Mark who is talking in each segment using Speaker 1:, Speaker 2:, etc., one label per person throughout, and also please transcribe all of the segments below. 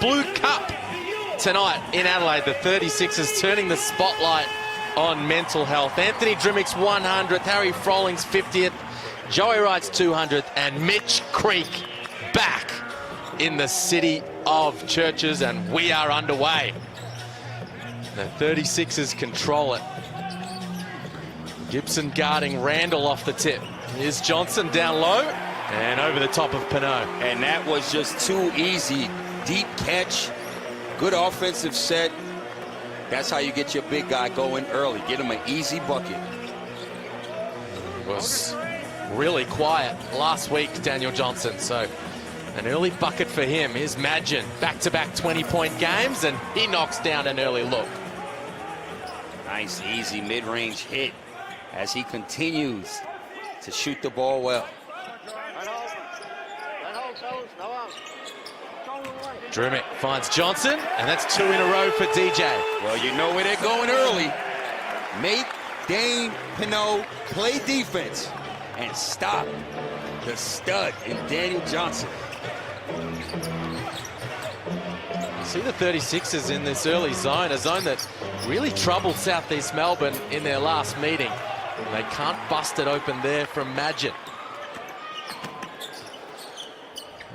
Speaker 1: Blue Cup tonight in Adelaide. The 36ers turning the spotlight on mental health. Anthony Drimmick's 100th, Harry Frolling's 50th, Joey Wright's 200th, and Mitch Creek back in the city of churches, and we are underway. The 36ers control it. Gibson guarding Randall off the tip. Here's Johnson down low and over the top of Pinot.
Speaker 2: And that was just too easy. Deep catch, good offensive set. That's how you get your big guy going early. Get him an easy bucket.
Speaker 1: It was really quiet last week, Daniel Johnson, so an early bucket for him. Here's Madgen, back-to-back 20-point games, and he knocks down an early look.
Speaker 2: Nice, easy mid-range hit as he continues to shoot the ball well.
Speaker 1: Drimmick finds Johnson, and that's 2 in a row for DJ.
Speaker 2: Well, you know where they're going early. Make Dane Pinot play defense and stop the stud in Daniel Johnson.
Speaker 1: See the 36ers in this early zone, a zone that really troubled South East Melbourne in their last meeting. And they can't bust it open there from Madgen.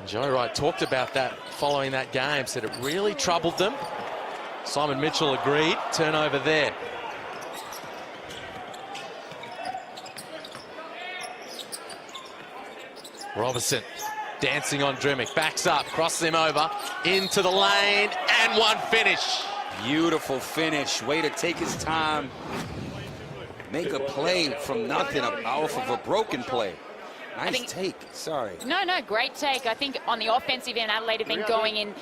Speaker 1: Joe Wright talked about that following that game, said it really troubled them. Simon Mitchell agreed. Turnover there. Robertson dancing on Drimmick, backs up, crosses him over, into the lane, and one finish.
Speaker 2: Beautiful finish, way to take his time. Make a play from nothing off of a broken play. Nice take, sorry.
Speaker 3: No, great take. I think on the offensive end, Adelaide have been going in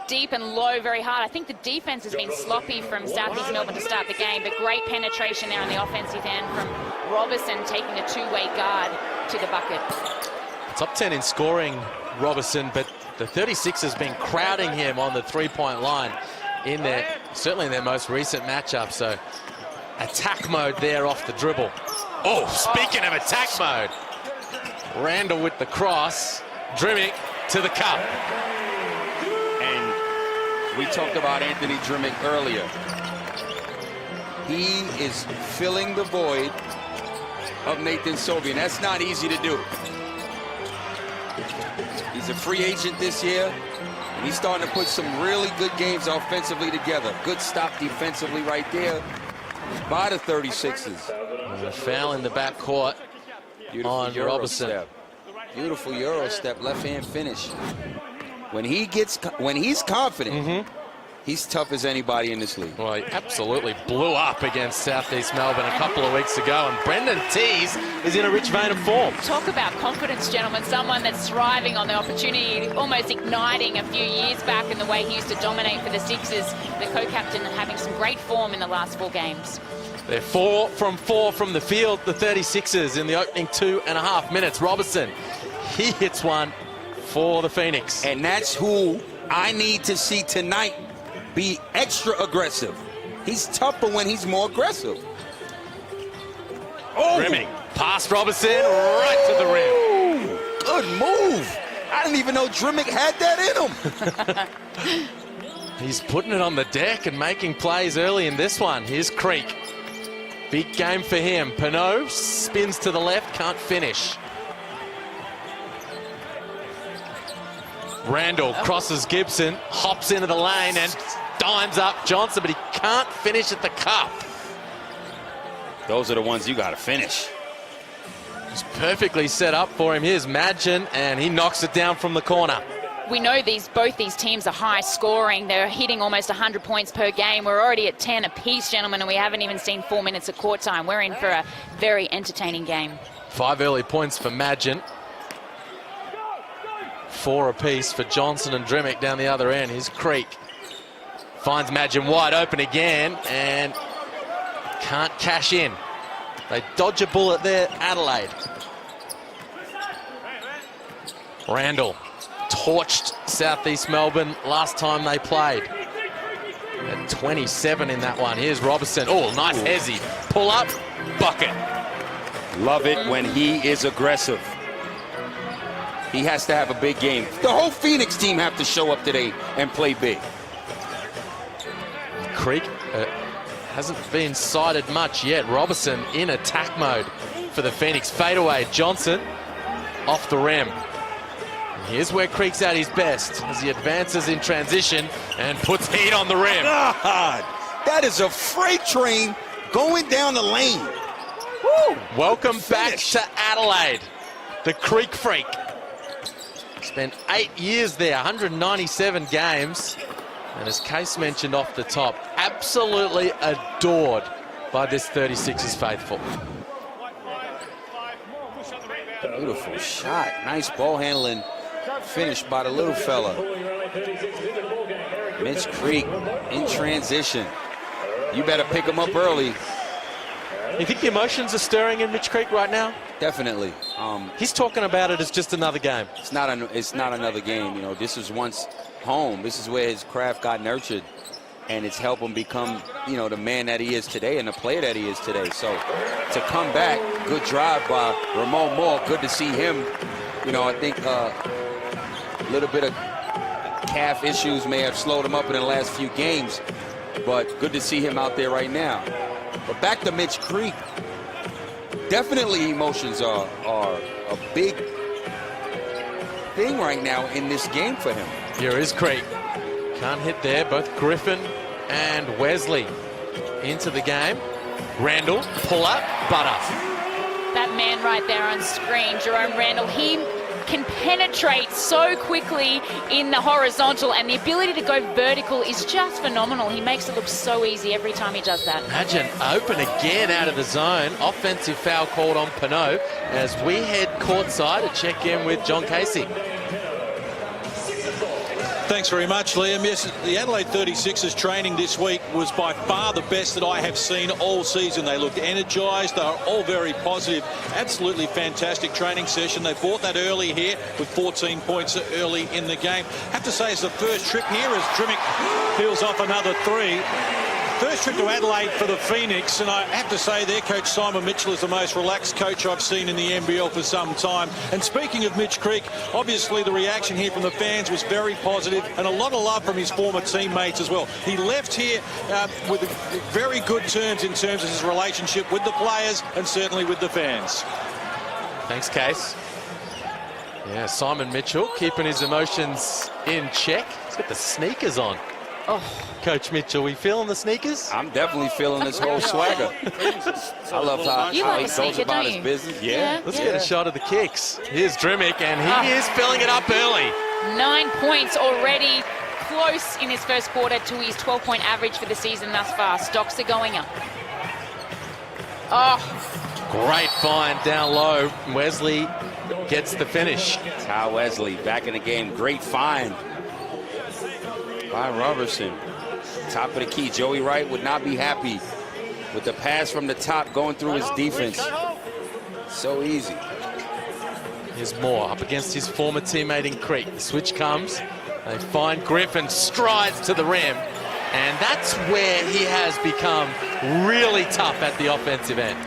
Speaker 3: deep and low very hard. I think the defense has been sloppy from South East Melbourne to start the game, but great penetration there on the offensive end from Robertson, taking a two-way guard to the bucket.
Speaker 1: Top 10 in scoring, Robertson, but the 36ers has been crowding him on the three-point line in their, certainly in their most recent matchup. So attack mode there off the dribble. Oh, speaking of attack mode, Randall with the cross, Drimmick to the cup.
Speaker 2: And we talked about Anthony Drimmick earlier. He is filling the void of Nathan Sobian. That's not easy to do. He's a free agent this year, and he's starting to put some really good games offensively together. Good stop defensively right there by the 36ers.
Speaker 1: And a foul in the backcourt on Robertson.
Speaker 2: Beautiful Euro step, left-hand finish. When he's confident, he's tough as anybody in this league.
Speaker 1: Well, he absolutely blew up against South East Melbourne a couple of weeks ago, and Brendan Tees is in a rich vein of form.
Speaker 3: Talk about confidence, gentlemen. Someone that's thriving on the opportunity, almost igniting a few years back in the way he used to dominate for the Sixers. The co-captain having some great form in the last 4 games.
Speaker 1: They're 4 from 4 from the field, the 36ers, in the opening 2.5 minutes. Robertson, he hits one for the Phoenix.
Speaker 2: And that's who I need to see tonight be extra aggressive. He's tougher when he's more aggressive.
Speaker 1: Oh! Drimmick past Robertson, right to the rim.
Speaker 2: Good move. I didn't even know Drimmick had that in him.
Speaker 1: He's putting it on the deck and making plays early in this one. Here's Creek. Big game for him. Pinot spins to the left, can't finish. Randall crosses Gibson, hops into the lane and dimes up Johnson, but he can't finish at the cup.
Speaker 2: Those are the ones you got to finish.
Speaker 1: It's perfectly set up for him. Here's Madgen, and he knocks it down from the corner.
Speaker 3: We know both these teams are high scoring. They're hitting almost 100 points per game. We're already at 10 apiece, gentlemen, and we haven't even seen 4 minutes of court time. We're in for a very entertaining game. 5
Speaker 1: early points for Madgen. 4 apiece for Johnson and Drimmick down the other end. Here's Creek. Finds Madgen wide open again and can't cash in. They dodge a bullet there, Adelaide. Randall torched South East Melbourne last time they played. At 27 in that one. Here's Robertson. Oh, nice hezzy. Pull up, bucket.
Speaker 2: Love it when he is aggressive. he has to have a big game. The whole Phoenix team have to show up today and play big.
Speaker 1: Creek hasn't been sighted much yet. Robertson in attack mode for the Phoenix. Fadeaway, Johnson off the rim. And here's where Creek's at his best as he advances in transition and puts heat on the rim.
Speaker 2: God, that is a freight train going down the lane. Woo.
Speaker 1: Welcome back to Adelaide, the Creek Freak. Spent 8 years there, 197 games. And as Case mentioned off the top, absolutely adored by this 36ers faithful.
Speaker 2: Beautiful shot. Nice ball handling finish by the little fella. Mitch Creek in transition. You better pick him up early.
Speaker 1: You think the emotions are stirring in Mitch Creek right now?
Speaker 2: Definitely.
Speaker 1: He's talking about it as just another game.
Speaker 2: It's not another game. You know, this was once home. This is where his craft got nurtured, and it's helped him become, you know, the man that he is today and the player that he is today. So to come back, good drive by Ramon Moore. Good to see him. You know, I think a little bit of calf issues may have slowed him up in the last few games, but good to see him out there right now. But back to Mitch Creek. Definitely emotions are a big thing right now in this game for him.
Speaker 1: Here is Creek. Can't hit there. Both Griffin and Wesley into the game. Randall, pull up, butter.
Speaker 3: That man right there on screen, Jerome Randall, he can penetrate so quickly in the horizontal, and the ability to go vertical is just phenomenal. He makes it look so easy every time he does that.
Speaker 1: Imagine open again out of the zone. Offensive foul called on Pinot as we head courtside to check in with John Casey.
Speaker 4: Thanks very much, Liam. Yes, the Adelaide 36ers training this week was by far the best that I have seen all season. They looked energised. They are all very positive. Absolutely fantastic training session. They brought that early here with 14 points early in the game. Have to say it's the first trip here as Drimic peels off another three. First trip to Adelaide for the Phoenix, and I have to say their coach Simon Mitchell is the most relaxed coach I've seen in the NBL for some time. And speaking of Mitch Creek, obviously the reaction here from the fans was very positive, and a lot of love from his former teammates as well. He left here with very good terms in terms of his relationship with the players and certainly with the fans.
Speaker 1: Thanks, Case. Yeah, Simon Mitchell keeping his emotions in check. He's got the sneakers on. Oh, Coach Mitchell, we feeling the sneakers?
Speaker 2: I'm definitely feeling this whole swagger. I love how he goes about his business.
Speaker 1: Let's get a shot of the kicks. Here's Drimic, and he is filling it up early. 9 points already, close in his first quarter to his 12-point average for the season thus far. Stocks are going up. Oh, great find down low. Wesley gets the finish.
Speaker 2: Ty Wesley back in the game. Great find by Robertson. Top of the key. Joey Wright would not be happy with the pass from the top going through his defense. So easy.
Speaker 1: Here's Moore up against his former teammate in Creek. The switch comes. They find Griffin, strides to the rim. And that's where he has become really tough at the offensive end.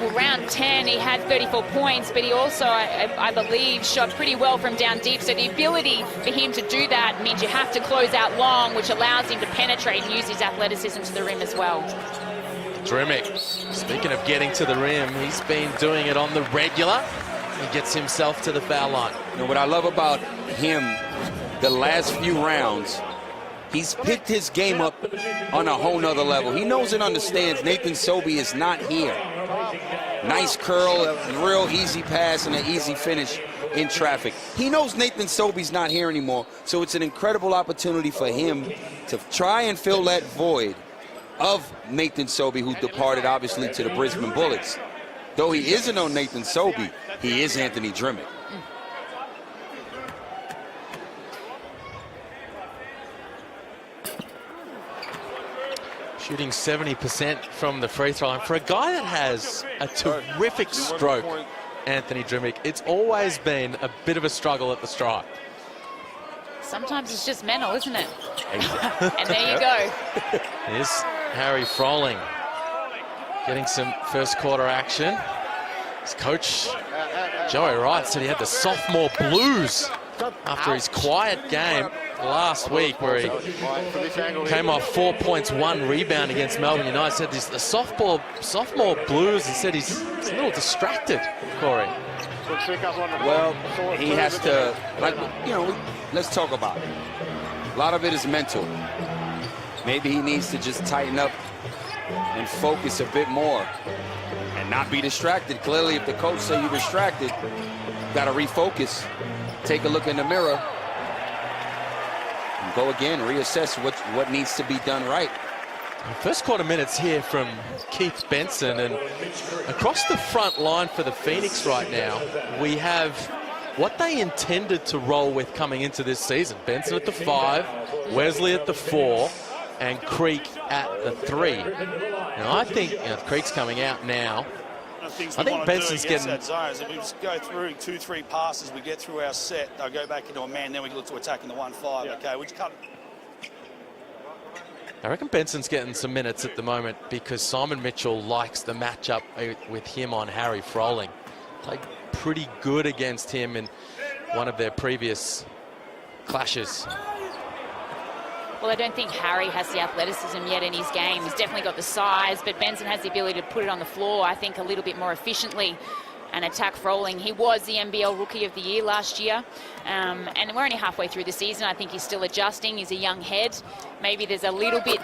Speaker 1: Well, round 10, he had 34 points, but he also, I believe, shot pretty well from down deep. So the ability for him to do that means you have to close out long, which allows him to penetrate and use his athleticism to the rim as well. Drimic, speaking of getting to the rim, he's been doing it on the regular. He gets himself to the foul line.
Speaker 2: You know what I love about him the last few rounds, he's picked his game up on a whole nother level. He knows and understands Nathan Sobey is not here. Nice curl, a real easy pass, and an easy finish in traffic. He knows Nathan Sobey's not here anymore, so it's an incredible opportunity for him to try and fill that void of Nathan Sobey, who departed, obviously, to the Brisbane Bullets. Though he isn't on Nathan Sobey, he is Anthony Drimic.
Speaker 1: Shooting 70% from the free throw line. For a guy that has a terrific stroke, Anthony Drimic, it's always been a bit of a struggle at the stripe. Sometimes it's just mental, isn't it? And there you go. Here's Harry Froling getting some first quarter action. His coach Joey Wright said he had the sophomore blues after his quiet game last week, where he came off 4 points, 1 rebound against Melbourne United. Said this, the sophomore blues. He said he's a little distracted, Corey.
Speaker 2: Well, he has to, like, you know, let's talk about it. A lot of it is mental. Maybe he needs to just tighten up and focus a bit more and not be distracted. Clearly, if the coach say you're distracted, you got to refocus, take a look in the mirror, and go again, reassess what needs to be done right.
Speaker 1: First quarter minutes here from Keith Benson, and across the front line for the Phoenix right now, we have what they intended to roll with coming into this season. Benson at the 5, Wesley at the 4, and Creek at the 3. Now I think Creek's coming out now. I think Benson's getting
Speaker 5: that zone. If we just go through 2-3 passes, we get through our set, they'll go back into a man, then we look to attacking the 1-5. Okay, we just can't.
Speaker 1: I reckon Benson's getting some minutes at the moment because Simon Mitchell likes the matchup with him on Harry Froling. Played pretty good against him in one of their previous clashes.
Speaker 3: Well, I don't think Harry has the athleticism yet in his game. He's definitely got the size, but Benson has the ability to put it on the floor, I think, a little bit more efficiently and attack Froling. He was the NBL Rookie of the Year last year, and we're only halfway through the season. I think he's still adjusting. He's a young head. Maybe there's a little bit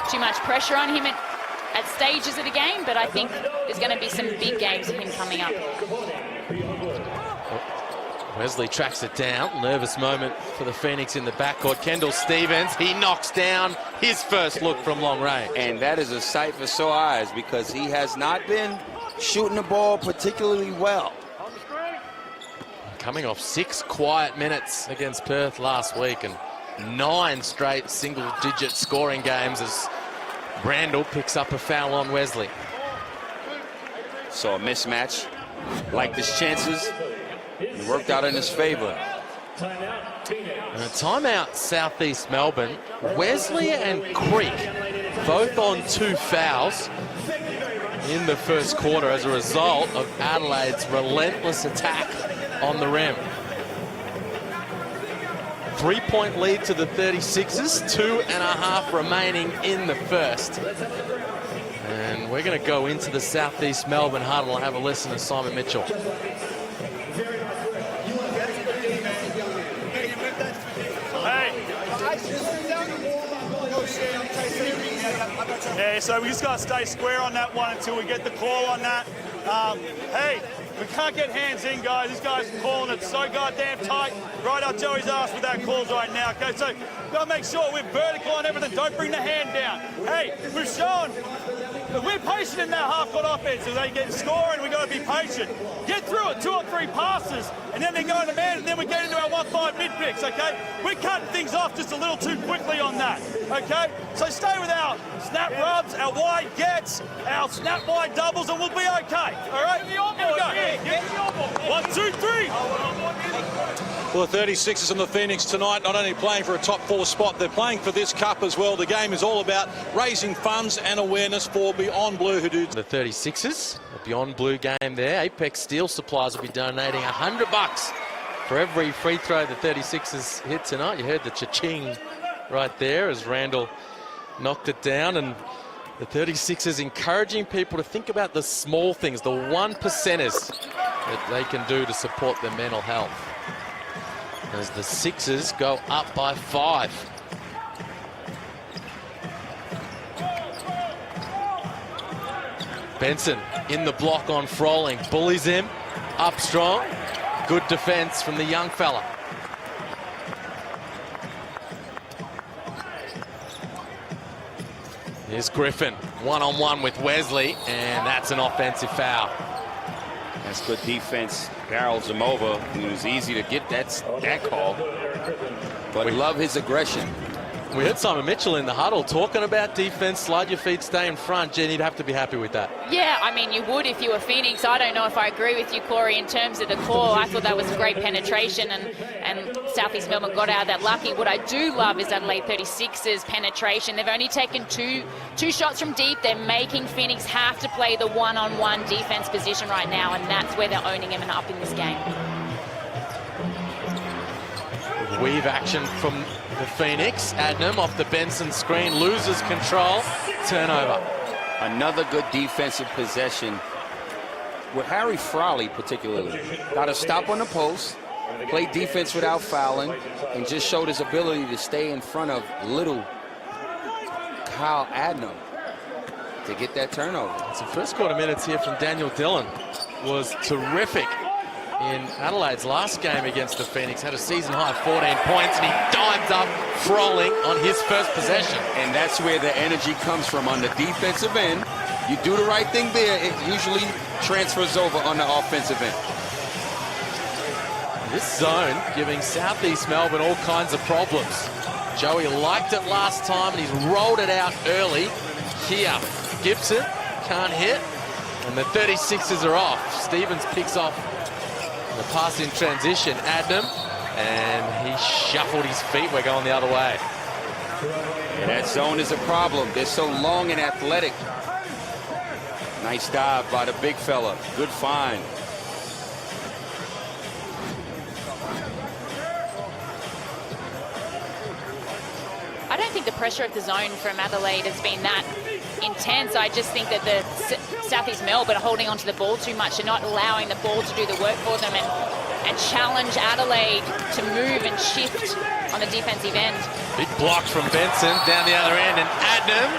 Speaker 3: too much pressure on him at stages of the game, but I think there's going to be some big games of him coming up.
Speaker 1: Wesley tracks it down. Nervous moment for the Phoenix in the backcourt. Kendall Stevens, he knocks down his first look from long range.
Speaker 2: And that is a sight for sore eyes because he has not been shooting the ball particularly well.
Speaker 1: Coming off 6 quiet minutes against Perth last week and 9 straight single-digit scoring games as Randall picks up a foul on Wesley.
Speaker 2: So a mismatch, like his chances, it worked out in his favor.
Speaker 1: Timeout South East Melbourne. Wesley and Creek both on 2 fouls in the first quarter as a result of Adelaide's relentless attack on the rim. 3-point lead to the 36ers, 2.5 remaining in the first. And we're going to go into the South East Melbourne huddle and have a listen to Simon Mitchell.
Speaker 5: Yeah, so we just got to stay square on that one until we get the call on that. Hey, we can't get hands in, guys. These guys are calling it so goddamn tight. Right up Joey's ass with that calls right now. Okay, so got to make sure we're vertical on everything. Don't bring the hand down. Hey, we've shown that we're patient in that half-court offense. So they get scoring, we got to be patient. Get through it, 2 or 3 passes, and then they go into man, and then we get into our 1-5 mid-picks, okay? We're cutting things off just a little too quickly on that, okay? So stay with our snap rubs, our wide gets, our snap wide doubles, and we'll be okay, all right? Here we go. 1, 2, 3.
Speaker 4: Well, the 36ers and the Phoenix tonight not only playing for a top 4 spot, they're playing for this cup as well. The game is all about raising funds and awareness for Beyond Blue, who do...
Speaker 1: The 36ers, a Beyond Blue game there. Apex Steel Supplies will be donating $100 for every free throw the 36ers hit tonight. You heard the cha-ching right there as Randall knocked it down, and the 36ers encouraging people to think about the small things, the 1%ers that they can do to support their mental health. As the Sixers go up by 5. Benson in the block on Froling, bullies him, up strong. Good defense from the young fella. Here's Griffin, one-on-one with Wesley, and that's an offensive foul.
Speaker 2: That's good defense. Barrels him over. It was easy to get that call. But we love his aggression.
Speaker 1: We heard Simon Mitchell in the huddle talking about defense, slide your feet, stay in front. Jen, you'd have to be happy with that.
Speaker 3: Yeah, I mean, you would if you were Phoenix. I don't know if I agree with you, Corey, in terms of the call. I thought that was great penetration, and South East Melbourne got out of that lucky. What I do love is Adelaide 36's penetration. They've only taken two shots from deep. They're making Phoenix have to play the one-on-one defense position right now, and that's where they're owning him and up in this game.
Speaker 1: Weave action from the Phoenix. Adnam off the Benson screen, loses control, turnover.
Speaker 2: Another good defensive possession with Harry Frawley particularly. Got to stop on the post, play defense without fouling, and just showed his ability to stay in front of little Kyle Adnam to get that turnover.
Speaker 1: Some first quarter minutes here from Daniel Dillon was terrific in Adelaide's last game against the Phoenix. Had a season high 14 points, and he dives up Frawley on his first possession.
Speaker 2: And that's where the energy comes from on the defensive end. You do the right thing there, it usually transfers over on the offensive end.
Speaker 1: This zone giving South East Melbourne all kinds of problems. Joey liked it last time, and he's rolled it out early. Here, Gibson can't hit, and the 36ers are off. Stevens picks off the pass in transition, Adnam, and he shuffled his feet. We're going the other way.
Speaker 2: That zone is a problem. They're so long and athletic. Nice dive by the big fella. Good find.
Speaker 3: I don't think the pressure of the zone from Adelaide has been that intense. I just think that the South East Melbourne are holding onto the ball too much and not allowing the ball to do the work for them and challenge Adelaide to move and shift on the defensive end.
Speaker 1: Big block from Benson down the other end, and Adnam,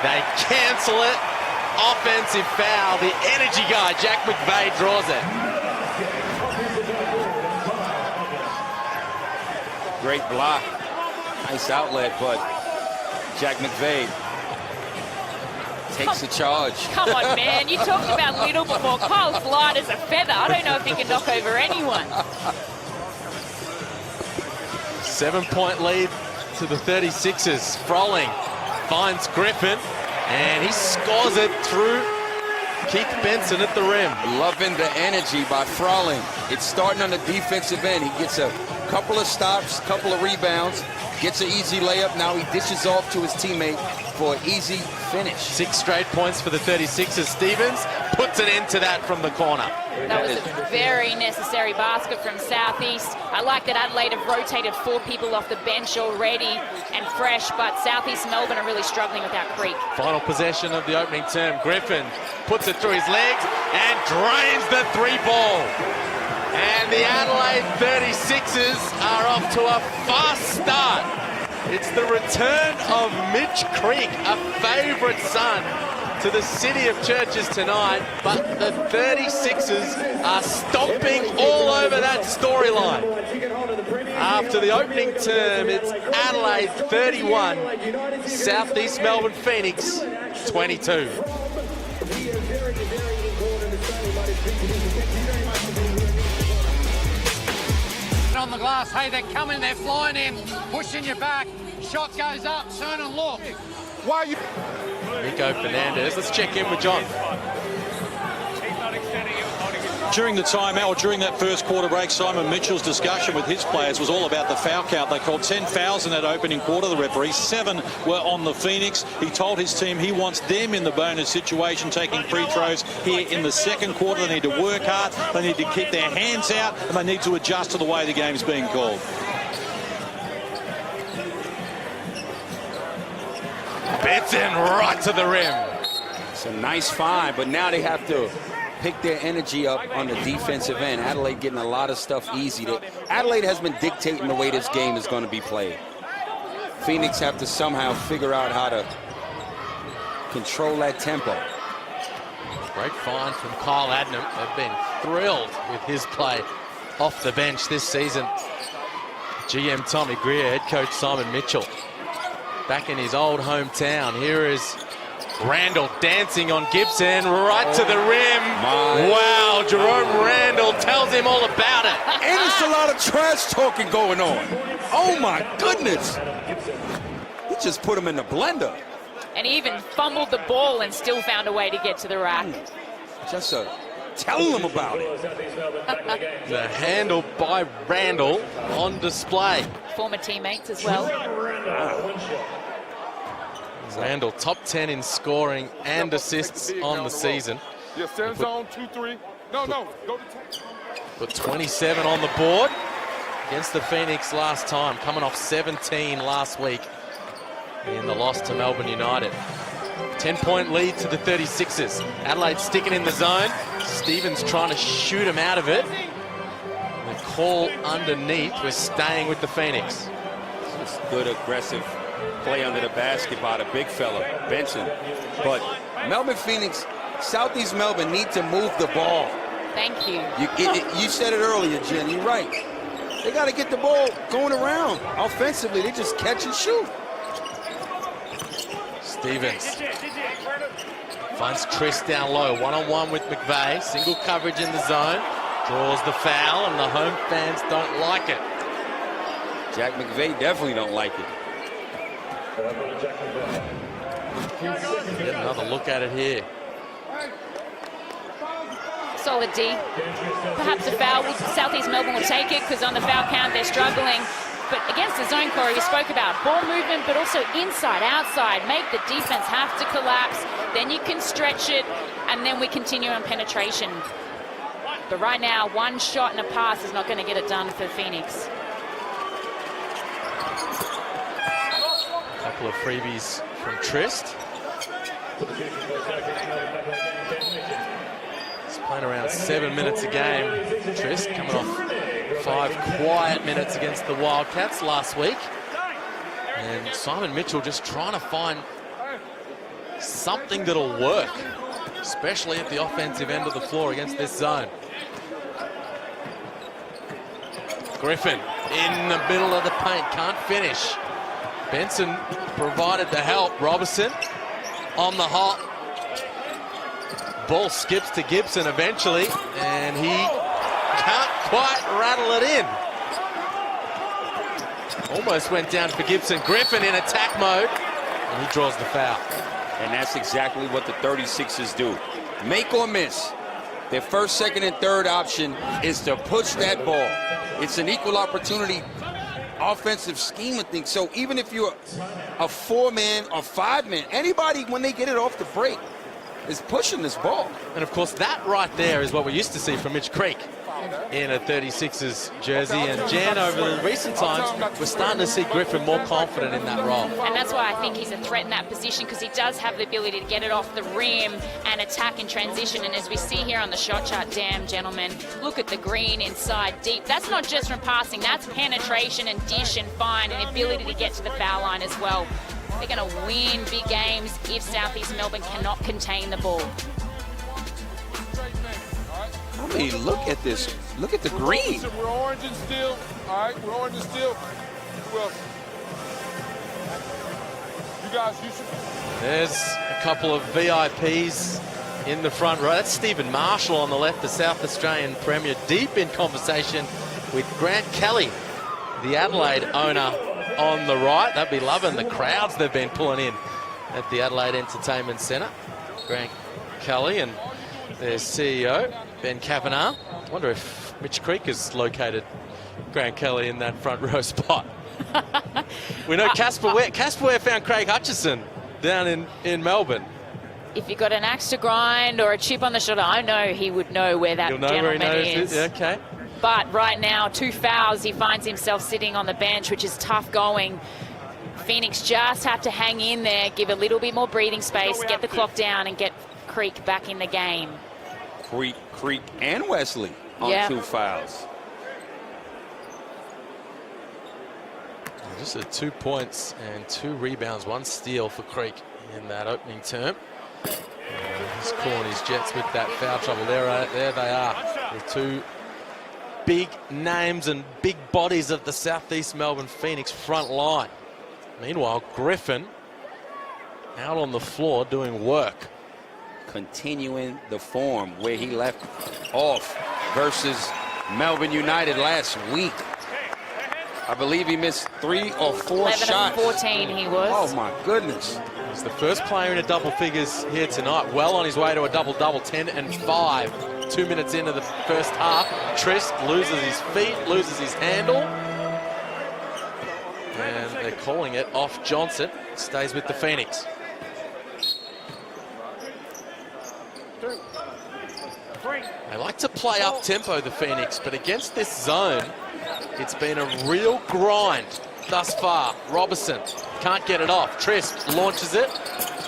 Speaker 1: they cancel it. Offensive foul. The energy guy, Jack McVeigh, draws it.
Speaker 2: Great block. Nice outlet, but Jack McVeigh takes the charge.
Speaker 3: Come on, man. You talked about little before. Kyle's light as a feather. I don't know if he can knock over anyone.
Speaker 1: 7-point lead to the 36ers. Froling finds Griffin, and he scores it through Keith Benson at the rim.
Speaker 2: Loving the energy by Froling. It's starting on the defensive end. He gets a couple of stops, couple of rebounds, gets an easy layup. Now he dishes off to his teammate for an easy finish. 6
Speaker 1: straight points for the 36ers. Stevens puts an end to that from the corner.
Speaker 3: That was a very necessary basket from Southeast. I like that Adelaide have rotated 4 people off the bench already and fresh, but Southeast Melbourne are really struggling without Creek.
Speaker 1: Final possession of the opening term. Griffin puts it through his legs and drains the 3 ball. And the Adelaide 36ers are off to a fast start. It's the return of Mitch Creek, a favourite son to the City of Churches tonight, but the 36ers are stomping all over that storyline. After the opening term, it's Adelaide 31, South East Melbourne Phoenix 22.
Speaker 6: On the glass, hey, they're coming, they're flying in, pushing you back, shot goes up, turn and look. Why are you...
Speaker 1: Nico Fernandez, let's check in with John.
Speaker 4: During the timeout, or during that first quarter break, Simon Mitchell's discussion with his players was all about the foul count. They called 10 fouls in that opening quarter, the referee. 7 were on the Phoenix. He told his team he wants them in the bonus situation, taking free throws here in the second quarter. They need to work hard, they need to keep their hands out, and they need to adjust to the way the game's being called.
Speaker 1: Benson right to the rim.
Speaker 2: It's a nice find, but now they have to pick their energy up on the defensive end. Adelaide getting a lot of stuff easy. Adelaide has been dictating the way this game is going to be played. Phoenix have to somehow figure out how to control that tempo.
Speaker 1: Great find from Kyle Adnam. They've been thrilled with his play off the bench this season. GM Tommy Greer, head coach Simon Mitchell, back in his old hometown. Here is Randall dancing on Gibson right to the rim. Wow, Jerome Randall tells him all about it.
Speaker 2: And there's a lot of trash talking going on. Oh my goodness. just put him in the blender.
Speaker 3: And he even fumbled the ball and still found a way to get to the rack.
Speaker 2: Just telling them about it.
Speaker 1: The handle by Randall on display.
Speaker 3: Former teammates as well.
Speaker 1: Randall, top 10 in scoring and assists on the season.
Speaker 7: Yeah, send zone 2-3. No, go to 10.
Speaker 1: Put 27 on the board against the Phoenix last time, coming off 17 last week in the loss to Melbourne United. 10-point lead to the 36ers. Adelaide sticking in the zone. Stevens trying to shoot him out of it. The call underneath. We're staying with the Phoenix.
Speaker 2: Just good aggressive play under the basket by the big fella, Benson. But Melbourne Phoenix, Southeast Melbourne need to move the ball.
Speaker 3: Thank you.
Speaker 2: You said it earlier, Jen. You're right. They got to get the ball going around. Offensively, they just catch and shoot.
Speaker 1: Stevens finds Chris down low. One-on-one with McVeigh. Single coverage in the zone. Draws the foul, and the home fans don't like it.
Speaker 2: Jack McVeigh definitely don't like it.
Speaker 1: Get another look at it here.
Speaker 3: Solid D. Perhaps a foul. Southeast Melbourne will take it because on the foul count they're struggling. But against the zone, Corey, you spoke about ball movement, but also inside, outside. Make the defense have to collapse. Then you can stretch it, and then we continue on penetration. But right now, one shot and a pass is not going to get it done for Phoenix.
Speaker 1: A couple of freebies from Trist. He's playing around 7 minutes a game. Trist coming off 5 quiet minutes against the Wildcats last week. And Simon Mitchell just trying to find something that'll work, especially at the offensive end of the floor against this zone. Griffin in the middle of the paint, can't finish. Benson provided the help. Robertson on the hop. Ball skips to Gibson eventually, and he can't quite rattle it in. Almost went down for Gibson. Griffin in attack mode, and he draws the foul.
Speaker 2: And that's exactly what the 36ers do. Make or miss. Their first, second, and third option is to push that ball. It's an equal opportunity offensive scheme of things. So even if you're a 4-man or 5-man, anybody, when they get it off the break, is pushing this ball.
Speaker 1: And of course, that right there is what we used to see from Mitch Creek in a 36ers jersey. And Jan, over the recent times, we're starting to see Griffin more confident in that role.
Speaker 3: And that's why I think he's a threat in that position, because he does have the ability to get it off the rim and attack in transition. And as we see here on the shot chart, damn, gentlemen, look at the green inside deep. That's not just from passing, that's penetration and dish and find and ability to get to the foul line as well. They're going to win big games if Southeast Melbourne cannot contain the ball.
Speaker 2: I mean, look at this. Look at the green.
Speaker 7: We're orange and steel. All right, we're orange and steel. Who else? You guys, you should.
Speaker 1: There's a couple of VIPs in the front row. That's Stephen Marshall on the left, the South Australian Premier, deep in conversation with Grant Kelly, the Adelaide owner, on the right. They'll be loving the crowds they've been pulling in at the Adelaide Entertainment Centre. Grant Kelly and their CEO, Ben Kavanagh. I wonder if Mitch Creek has located Grant Kelly in that front row spot. We know Casper Ware found Craig Hutchison down in Melbourne.
Speaker 3: If you've got an axe to grind or a chip on the shoulder, I know he would know where that gentleman is.
Speaker 1: Yeah, okay.
Speaker 3: But right now, 2 fouls, he finds himself sitting on the bench, which is tough going. Phoenix just have to hang in there, give a little bit more breathing space, get the clock down, and get Creek back in the game.
Speaker 2: Creek and Wesley on 2 fouls.
Speaker 1: Just 2 points and 2 rebounds, 1 steal for Creek in that opening term. He's calling his Jets with that foul trouble. There they are, the 2 big names and big bodies of the Southeast Melbourne Phoenix front line. Meanwhile, Griffin out on the floor doing work.
Speaker 2: Continuing the form where he left off versus Melbourne United last week. I believe he missed 3 or 4
Speaker 3: 11
Speaker 2: shots.
Speaker 3: of 14 he was.
Speaker 2: Oh, my goodness.
Speaker 1: He's the first player in a double figures here tonight. Well on his way to a double-double, 10 and 5. 2 minutes into the first half. Trist loses his feet, loses his handle. And they're calling it off Johnson. Stays with the Phoenix. They like to play up tempo, the Phoenix, but against this zone, it's been a real grind thus far. Robertson can't get it off. Trist launches it,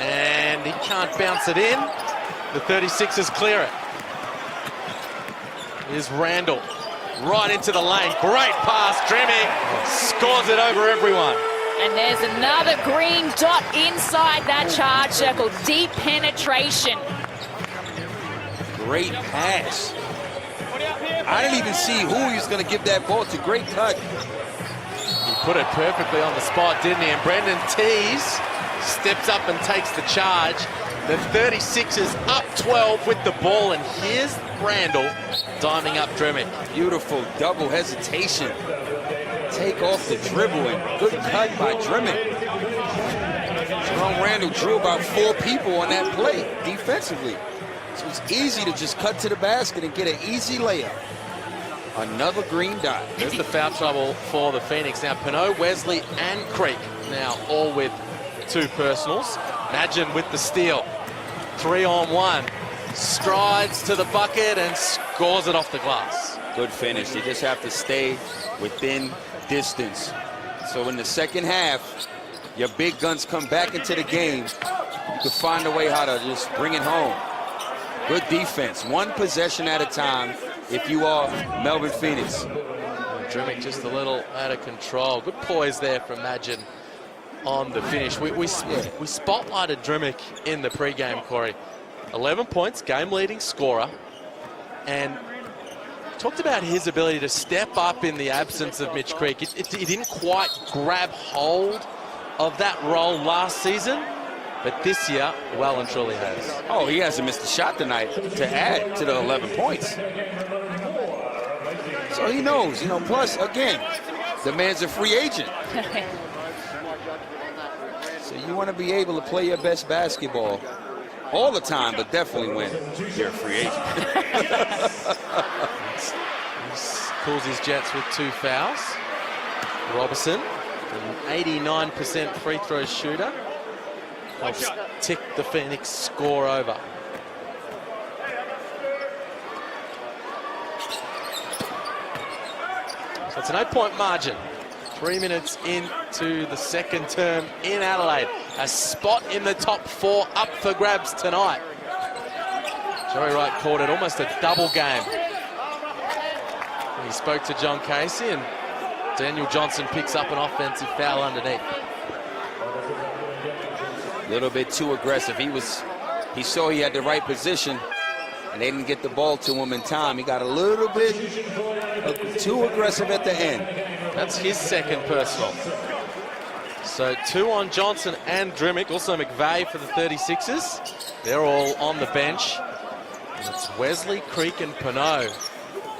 Speaker 1: and he can't bounce it in. The 36ers clear it. Here's Randall, right into the lane. Great pass, Dremic scores it over everyone.
Speaker 3: And there's another green dot inside that charge circle. Deep penetration.
Speaker 2: Great pass. I didn't even see who he was going to give that ball to. Great cut.
Speaker 1: He put it perfectly on the spot, didn't he? And Brendan Tees steps up and takes the charge. The 36ers up 12 with the ball, and here's Randall diming up Dremic.
Speaker 2: Beautiful double hesitation. Take off the dribble, and good cut by Dremic. Jerome Randall drew about 4 people on that play defensively. So it's easy to just cut to the basket and get an easy layup. Another green dot.
Speaker 1: There's the foul trouble for the Phoenix. Now Pinot, Wesley, and Creek now all with 2 personals. Madgen with the steal. 3-on-1. Strides to the bucket and scores it off the glass.
Speaker 2: Good finish. You just have to stay within distance. So in the second half, your big guns come back into the game. You can find a way how to just bring it home. Good defense. 1 possession at a time if you are Melbourne Phoenix.
Speaker 1: Dremic just a little out of control. Good poise there from Madgen on the finish. We spotlighted Dremic in the pregame, Corey. 11 points, game-leading scorer. And talked about his ability to step up in the absence of Mitch Creek. He didn't quite grab hold of that role last season, but this year, well and truly has.
Speaker 2: Oh, he hasn't missed a shot tonight to add to the 11 points. So he knows, plus, again, the man's a free agent. So you want to be able to play your best basketball all the time, but definitely when you're a free agent.
Speaker 1: He cools his jets with 2 fouls. Robertson, an 89% free throw shooter, helps tick the Phoenix score over. So it's an 8-point margin. 3 minutes into the second term in Adelaide. A spot in the top 4 up for grabs tonight. Joey Wright called it almost a double game. He spoke to John Casey, and Daniel Johnson picks up an offensive foul underneath.
Speaker 2: A little bit too aggressive. He saw he had the right position, and they didn't get the ball to him in time. He got a little bit too aggressive at the end.
Speaker 1: That's his second personal. So 2 on Johnson and Dremic, also McVeigh for the 36ers. They're all on the bench. And it's Wesley, Creek, and Pinot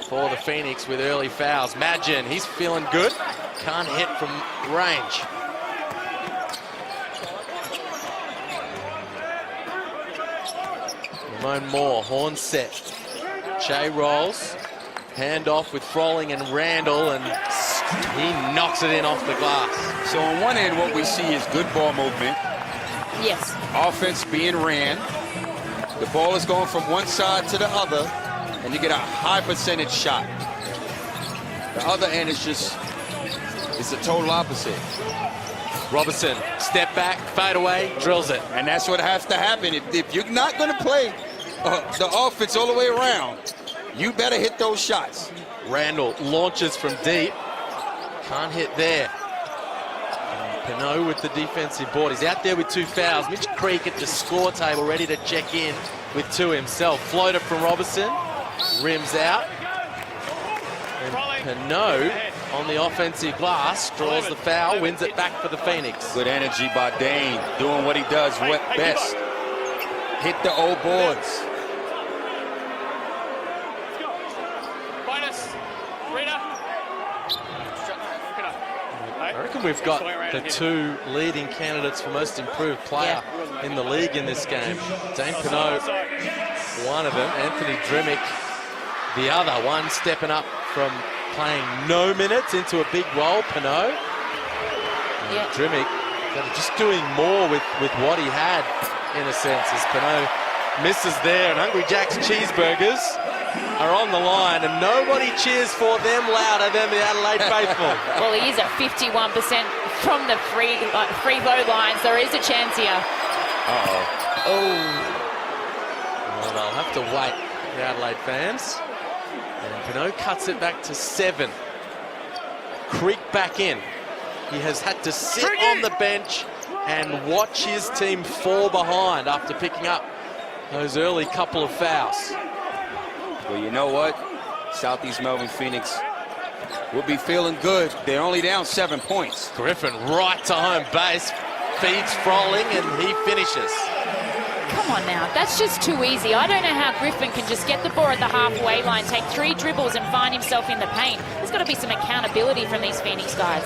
Speaker 1: for the Phoenix with early fouls. Madgen, he's feeling good. Can't hit from range. Ramon Moore, horn set. Shea rolls. Hand off with Froling and Randall, and he knocks it in off the glass.
Speaker 2: So on one end, what we see is good ball movement.
Speaker 3: Yes.
Speaker 2: Offense being ran. The ball is going from one side to the other, and you get a high percentage shot. The other end is it's the total opposite.
Speaker 1: Robertson, step back, fade away, drills it.
Speaker 2: And that's what has to happen. If you're not going to play the offense all the way around, you better hit those shots.
Speaker 1: Randall launches from deep. Can't hit there. Pinot with the defensive board. He's out there with 2 fouls. Mitch Creek at the score table ready to check in with 2 himself. Floater from Robertson. Rims out. And Pinot on the offensive glass draws the foul, wins it back for the Phoenix.
Speaker 2: Good energy by Dane, doing what he does best. Hit the old boards.
Speaker 1: reckon we've got the two leading candidates for most improved player in the league in this game. Dane Pineau, one of them. Anthony Drimmick, the other. One stepping up from playing no minutes into a big role, Pineau. Drimmick just doing more with what he had, in a sense, as Pineau misses there. And Hungry Jack's cheeseburgers are on the line, and nobody cheers for them louder than the Adelaide faithful.
Speaker 3: Well, he is at 51% from the free throw lines. There is a chance here.
Speaker 1: Well, they'll have to wait, the Adelaide fans. And Pineau cuts it back to 7. Creek back in. He has had to sit on the bench and watch his team fall behind after picking up those early couple of fouls.
Speaker 2: Well, you know what? South East Melbourne Phoenix will be feeling good. They're only down 7 points.
Speaker 1: Griffin right to home base, feeds Froling, and he finishes.
Speaker 3: Come on now, that's just too easy. I don't know how Griffin can just get the ball at the halfway line, take 3 dribbles and find himself in the paint. There's got to be some accountability from these Phoenix guys.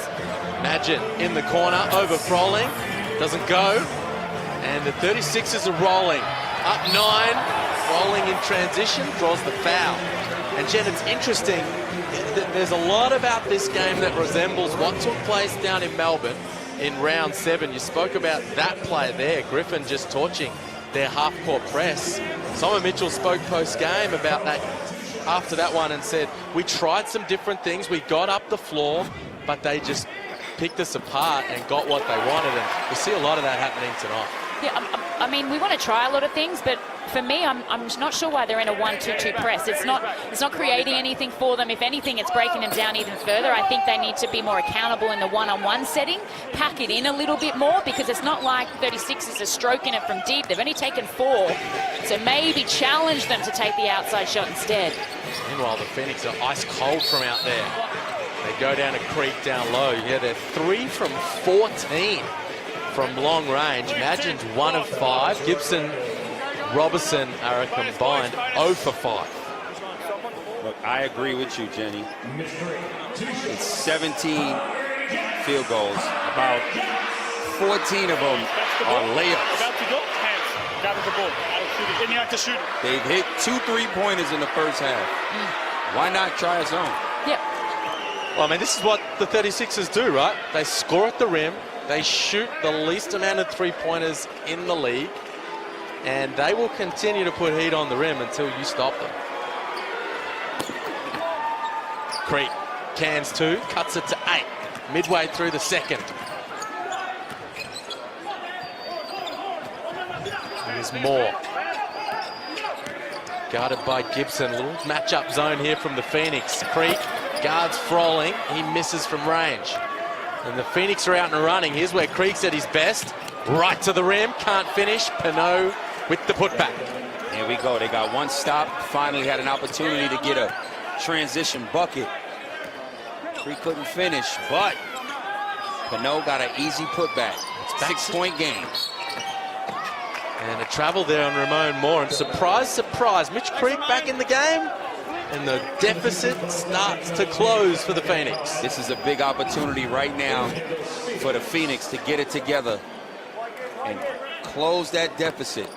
Speaker 1: Imagine in the corner over Froling, doesn't go, and the 36ers are rolling. Up 9, rolling in transition, draws the foul. And Jen, it's interesting, there's a lot about this game that resembles what took place down in Melbourne in round 7. You spoke about that play there, Griffin just torching their half-court press. Simon Mitchell spoke post-game about that after that one and said, we tried some different things, we got up the floor, but they just picked us apart and got what they wanted, and we see a lot of that happening tonight.
Speaker 3: Yeah, I mean, we want to try a lot of things, but for me, I'm not sure why they're in a 1-2-2 press. It's not creating anything for them. If anything, it's breaking them down even further. I think they need to be more accountable in the one-on-one setting, pack it in a little bit more, because it's not like 36ers are stroking it from deep. They've only taken 4, so maybe challenge them to take the outside shot instead.
Speaker 1: Meanwhile, the Phoenix are ice cold from out there. They go down a Creek down low. Yeah, they're 3 from 14 from long range. Magin's 1 of 5. Gibson, Robertson are a combined 0 for 5.
Speaker 2: Look, I agree with you, Jenny. It's 17 field goals. About 14 of them are layups. They've hit 2 3-pointers in the first half. Why not try a zone?
Speaker 3: Yep.
Speaker 1: Well, I mean, this is what the 36ers do, right? They score at the rim. They shoot the least amount of 3-pointers in the league. And they will continue to put heat on the rim until you stop them. Creek cans 2, cuts it to 8, midway through the second. There's more. Guarded by Gibson. Little matchup zone here from the Phoenix. Creek guards Froling. He misses from range. And the Phoenix are out and running. Here's where Creek's at his best. Right to the rim. Can't finish. Pineau with the putback.
Speaker 2: Here we go. They got one stop. Finally had an opportunity to get a transition bucket. Creek couldn't finish, but Pineau got an easy putback. It's a 6-point game.
Speaker 1: And a travel there on Ramon Moore. And surprise, surprise, Mitch Creek back in the game. And the deficit starts to close for the Phoenix.
Speaker 2: This is a big opportunity right now for the Phoenix to get it together and close that deficit.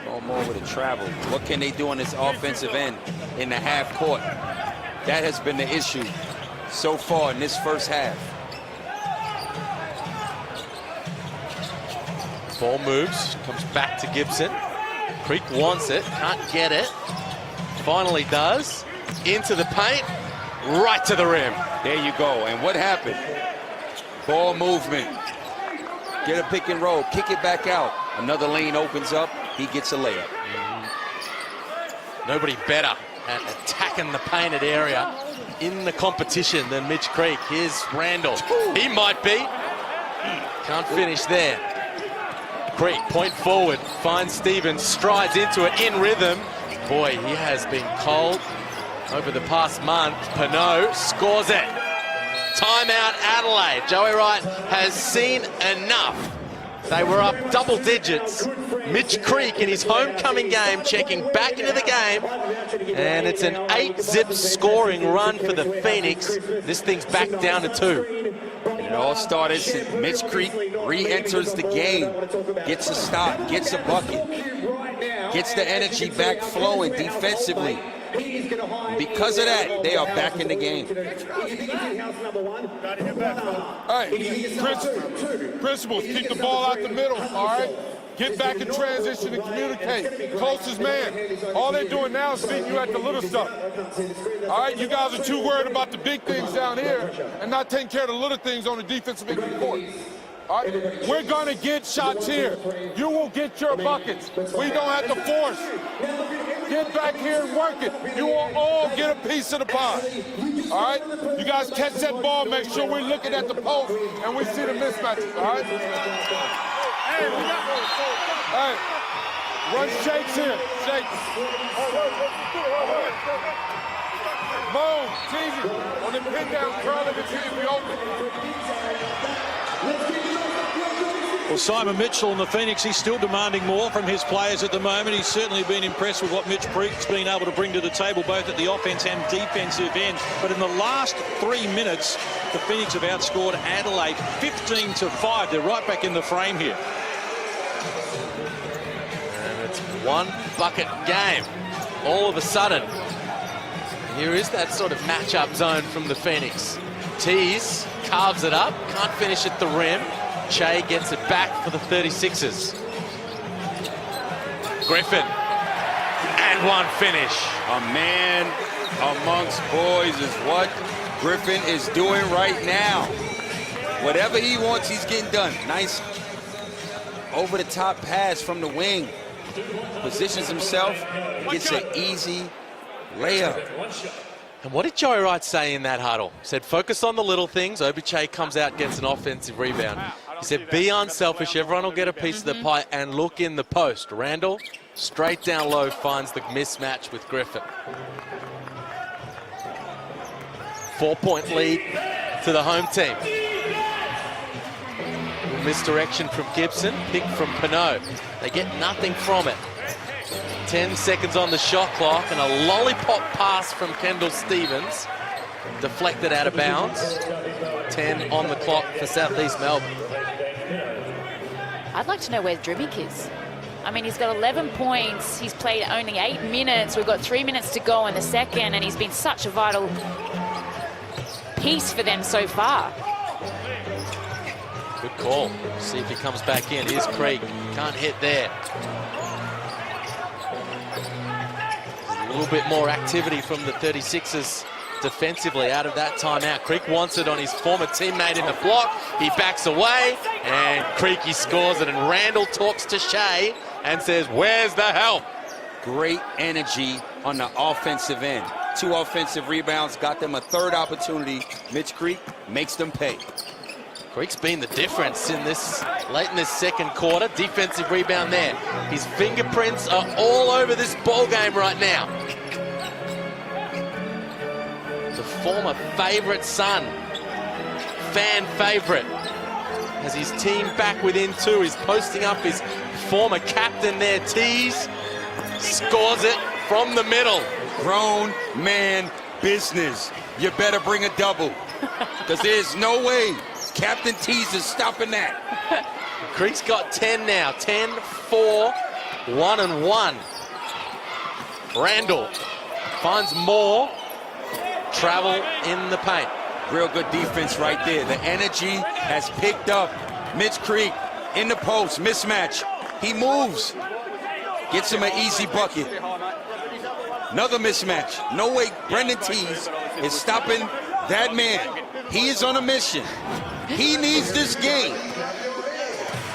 Speaker 2: No more with a travel. What can they do on this offensive end in the half court? That has been the issue so far in this first half.
Speaker 1: Ball moves, comes back to Gibson. Creek wants it, can't get it. Finally does. Into the paint, right to the rim.
Speaker 2: There you go. And what happened? Ball movement. Get a pick and roll, kick it back out. Another lane opens up, he gets a layup.
Speaker 1: Nobody better at attacking the painted area in the competition than Mitch Creek. Here's Randall. He might be. Can't finish there. Creek, point forward, finds Stevens, strides into it in rhythm. Boy, he has been cold over the past month. Pineau scores it. Timeout Adelaide. Joey Wright has seen enough. They were up double digits. Mitch Creek in his homecoming game checking back into the game. And it's an 8-zip scoring run for the Phoenix. This thing's back down to 2.
Speaker 2: It all started since Mitch Creek re-enters the game, gets a stop, gets a bucket, gets the energy back flowing defensively. Because of that, they are back in the game.
Speaker 7: Hey, principals, keep the ball out the middle, all right? Get back in transition and communicate. Closest man. All they're doing now is beating you at the little stuff. All right, you guys are too worried about the big things down here and not taking care of the little things on the defensive end of the court. All right, we're going to get shots here. You will get your buckets. We don't have to force. Get back here and work it. You will all get a piece of the pie. All right? You guys catch that ball, make sure we're looking at the post and we see the mismatches, all right? Hey, run shakes here. Shakes. Boom, teasy. On the pin down, curl it until you open.
Speaker 4: Well, Simon Mitchell and the Phoenix, he's still demanding more from his players at the moment. He's certainly been impressed with what Mitch Creek's been able to bring to the table, both at the offense and defensive end. But in the last 3 minutes, the Phoenix have outscored Adelaide 15-5. They're right back in the frame here.
Speaker 1: And it's one bucket game. All of a sudden, here is that sort of matchup zone from the Phoenix. Tease carves it up, can't finish at the rim. Che gets it back for the 36ers. Griffin, and one finish.
Speaker 2: A man amongst boys is what Griffin is doing right now. Whatever he wants, he's getting done. Nice over-the-top pass from the wing. Positions himself, gets an easy layup.
Speaker 1: And what did Joey Wright say in that huddle? He said, focus on the little things. Obiche comes out, gets an offensive rebound. He said, be unselfish. Everyone will get a piece of the pie and look in the post. Randall, straight down low, finds the mismatch with Griffin. 4-point lead to the home team. Misdirection from Gibson, pick from Pinot. They get nothing from it. 10 seconds on the shot clock and a lollipop pass from Kendall Stevens. Deflected out of bounds. 10 on the clock for South East Melbourne.
Speaker 3: I'd like to know where Drimic is. I mean, he's got 11 points. He's played only 8 minutes. We've got 3 minutes to go in the second, and he's been such a vital piece for them so far.
Speaker 1: Good call. See if he comes back in. Here's Creek. Can't hit there. A little bit more activity from the 36ers defensively out of that timeout. Creek wants it on his former teammate in the block. He backs away, and Creaky scores it. And Randall talks to Shea and says, where's the help?
Speaker 2: Great energy on the offensive end. 2 offensive rebounds, got them a 3rd opportunity. Mitch Creek makes them pay.
Speaker 1: Creek's been the difference in this late in this second quarter. Defensive rebound there. His fingerprints are all over this ball game right now. The former favorite son, fan favorite, has his team back within 2. He's posting up his former captain there. Tease scores it from the middle.
Speaker 2: Grown man business. You better bring a double, because there's no way Captain Tease is stopping that.
Speaker 1: Creek's got 10 now. 10, 4, 1 and 1. Randall finds more. Travel in the paint.
Speaker 2: Real good defense right there. The energy has picked up. Mitch Creek in the post, mismatch. He moves. Gets him an easy bucket. Another mismatch. No way Brendan Tease is stopping that man. He is on a mission. He needs this game.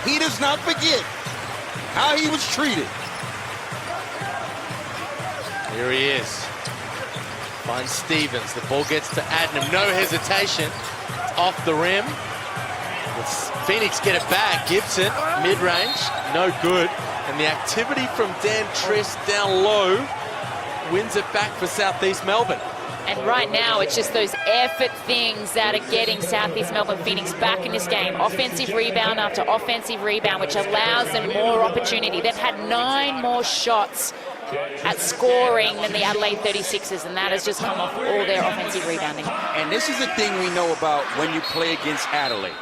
Speaker 2: He does not forget how he was treated.
Speaker 1: Here he is. Finds Stevens. The ball gets to Adnam. No hesitation. It's off the rim. Phoenix get it back. Gibson, mid-range. No good. And the activity from Dan Trist down low wins it back for South East Melbourne.
Speaker 3: And right now, it's just those effort things that are getting South East Melbourne Phoenix back in this game. Offensive rebound after offensive rebound, which allows them more opportunity. They've had 9 more shots at scoring than the Adelaide 36ers, and that has just come off all their offensive rebounding.
Speaker 2: And this is the thing we know about when you play against Adelaide.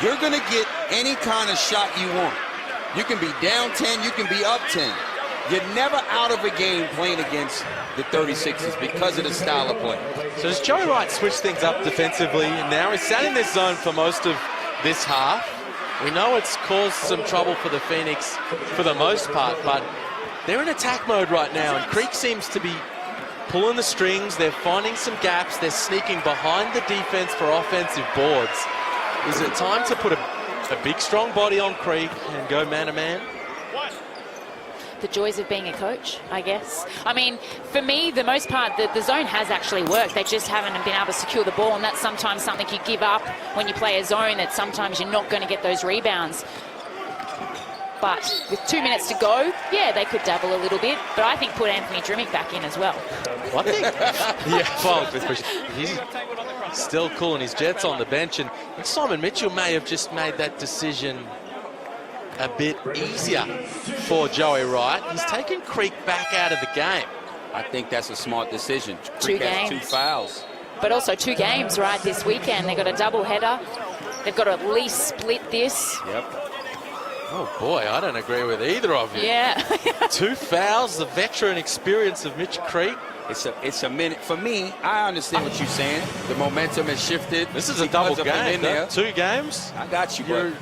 Speaker 2: You're going to get any kind of shot you want. You can be down 10, you can be up 10. You're never out of a game playing against the 36ers because of the style of play.
Speaker 1: So does Joey Wright switch things up defensively? Now he's sat in this zone for most of this half. We know it's caused some trouble for the Phoenix for the most part, but they're in attack mode right now, and Creek seems to be pulling the strings. They're finding some gaps. They're sneaking behind the defense for offensive boards. Is it time to put a big, strong body on Creek and go man-to-man?
Speaker 3: The joys of being a coach, I guess. I mean, for me, the most part, the zone has actually worked. They just haven't been able to secure the ball, and that's sometimes something you give up when you play a zone, that sometimes you're not going to get those rebounds. But with 2 minutes to go, yeah, they could dabble a little bit, but I think put Anthony Drimmick back in as well.
Speaker 1: I think, yeah, well, he's still cooling his jets on the bench, and Simon Mitchell may have just made that decision a bit easier for Joey Wright. He's taken Creek back out of the game.
Speaker 2: I think that's a smart decision.
Speaker 3: Creek
Speaker 2: has 2 fouls.
Speaker 3: But also 2 games, right, this weekend. They've got a double header. They've got to at least split this.
Speaker 2: Yep.
Speaker 1: Oh, boy, I don't agree with either of you.
Speaker 3: Yeah.
Speaker 1: 2 fouls, the veteran experience of Mitch Creek.
Speaker 2: It's a minute. For me, I understand what you're saying. The momentum has shifted.
Speaker 1: This is a double game,
Speaker 2: in there.
Speaker 1: 2 games.
Speaker 2: I got you, bro.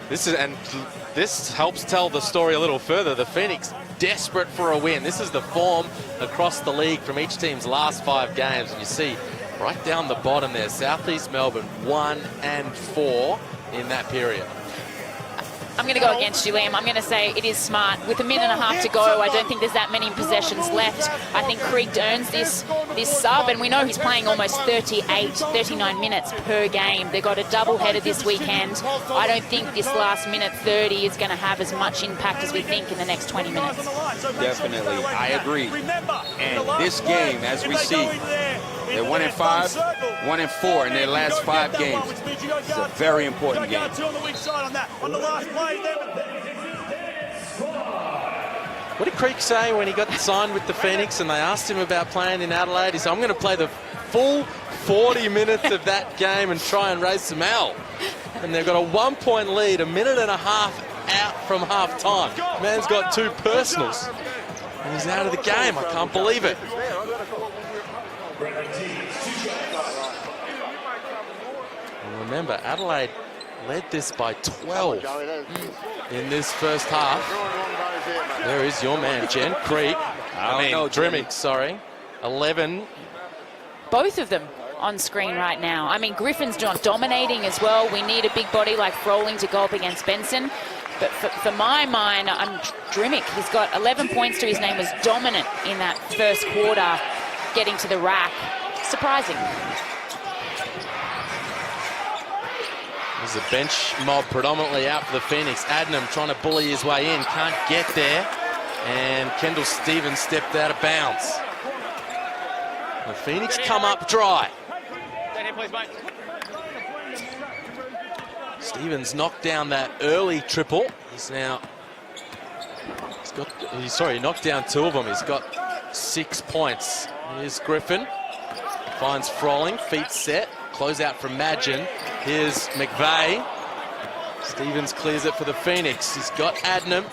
Speaker 1: This helps tell the story a little further. The Phoenix desperate for a win. This is the form across the league from each team's last 5 games. And you see right down the bottom there, South East Melbourne 1-4 in that period.
Speaker 3: I'm going to go against you, Liam. I'm going to say it is smart. With 1.5 minutes to go, I don't think there's that many possessions left. I think Creek earns this sub, and we know he's playing almost 39 minutes per game. They've got a double header this weekend. I don't think this last minute 30 is going to have as much impact as we think in the next 20 minutes.
Speaker 2: Definitely, I agree. And this game, as we see, they're 1-5, 1-4 in their last 5 games. It's a very important game.
Speaker 1: What did Creek say when he got signed with the Phoenix and they asked him about playing in Adelaide? He said, I'm going to play the full 40 minutes of that game and try and raise some hell. And they've got a 1-point lead, 1.5 minutes out from half-time. Man's got 2 personals. And he's out of the game. I can't believe it. And remember, Adelaide led this by 12 in this first half. There is your man, Jen Creek. Drimmick, sorry. 11.
Speaker 3: Both of them on screen right now. I mean, Griffin's not dominating as well. We need a big body like Froling to go up against Benson. But for my mind, I'm Drimmick. He's got 11 points to his name, was dominant in that first quarter, getting to the rack. Surprising.
Speaker 1: There's a bench mob predominantly out for the Phoenix. Adnam trying to bully his way in, can't get there. And Kendall Stevens stepped out of bounds. The Phoenix come up dry. Stevens knocked down that early triple. He knocked down 2 of them. He's got 6 points. Here's Griffin. Finds Froling, feet set. Close out from Madgen. Here's McVeigh. Stevens clears it for the Phoenix. He's got Adnam.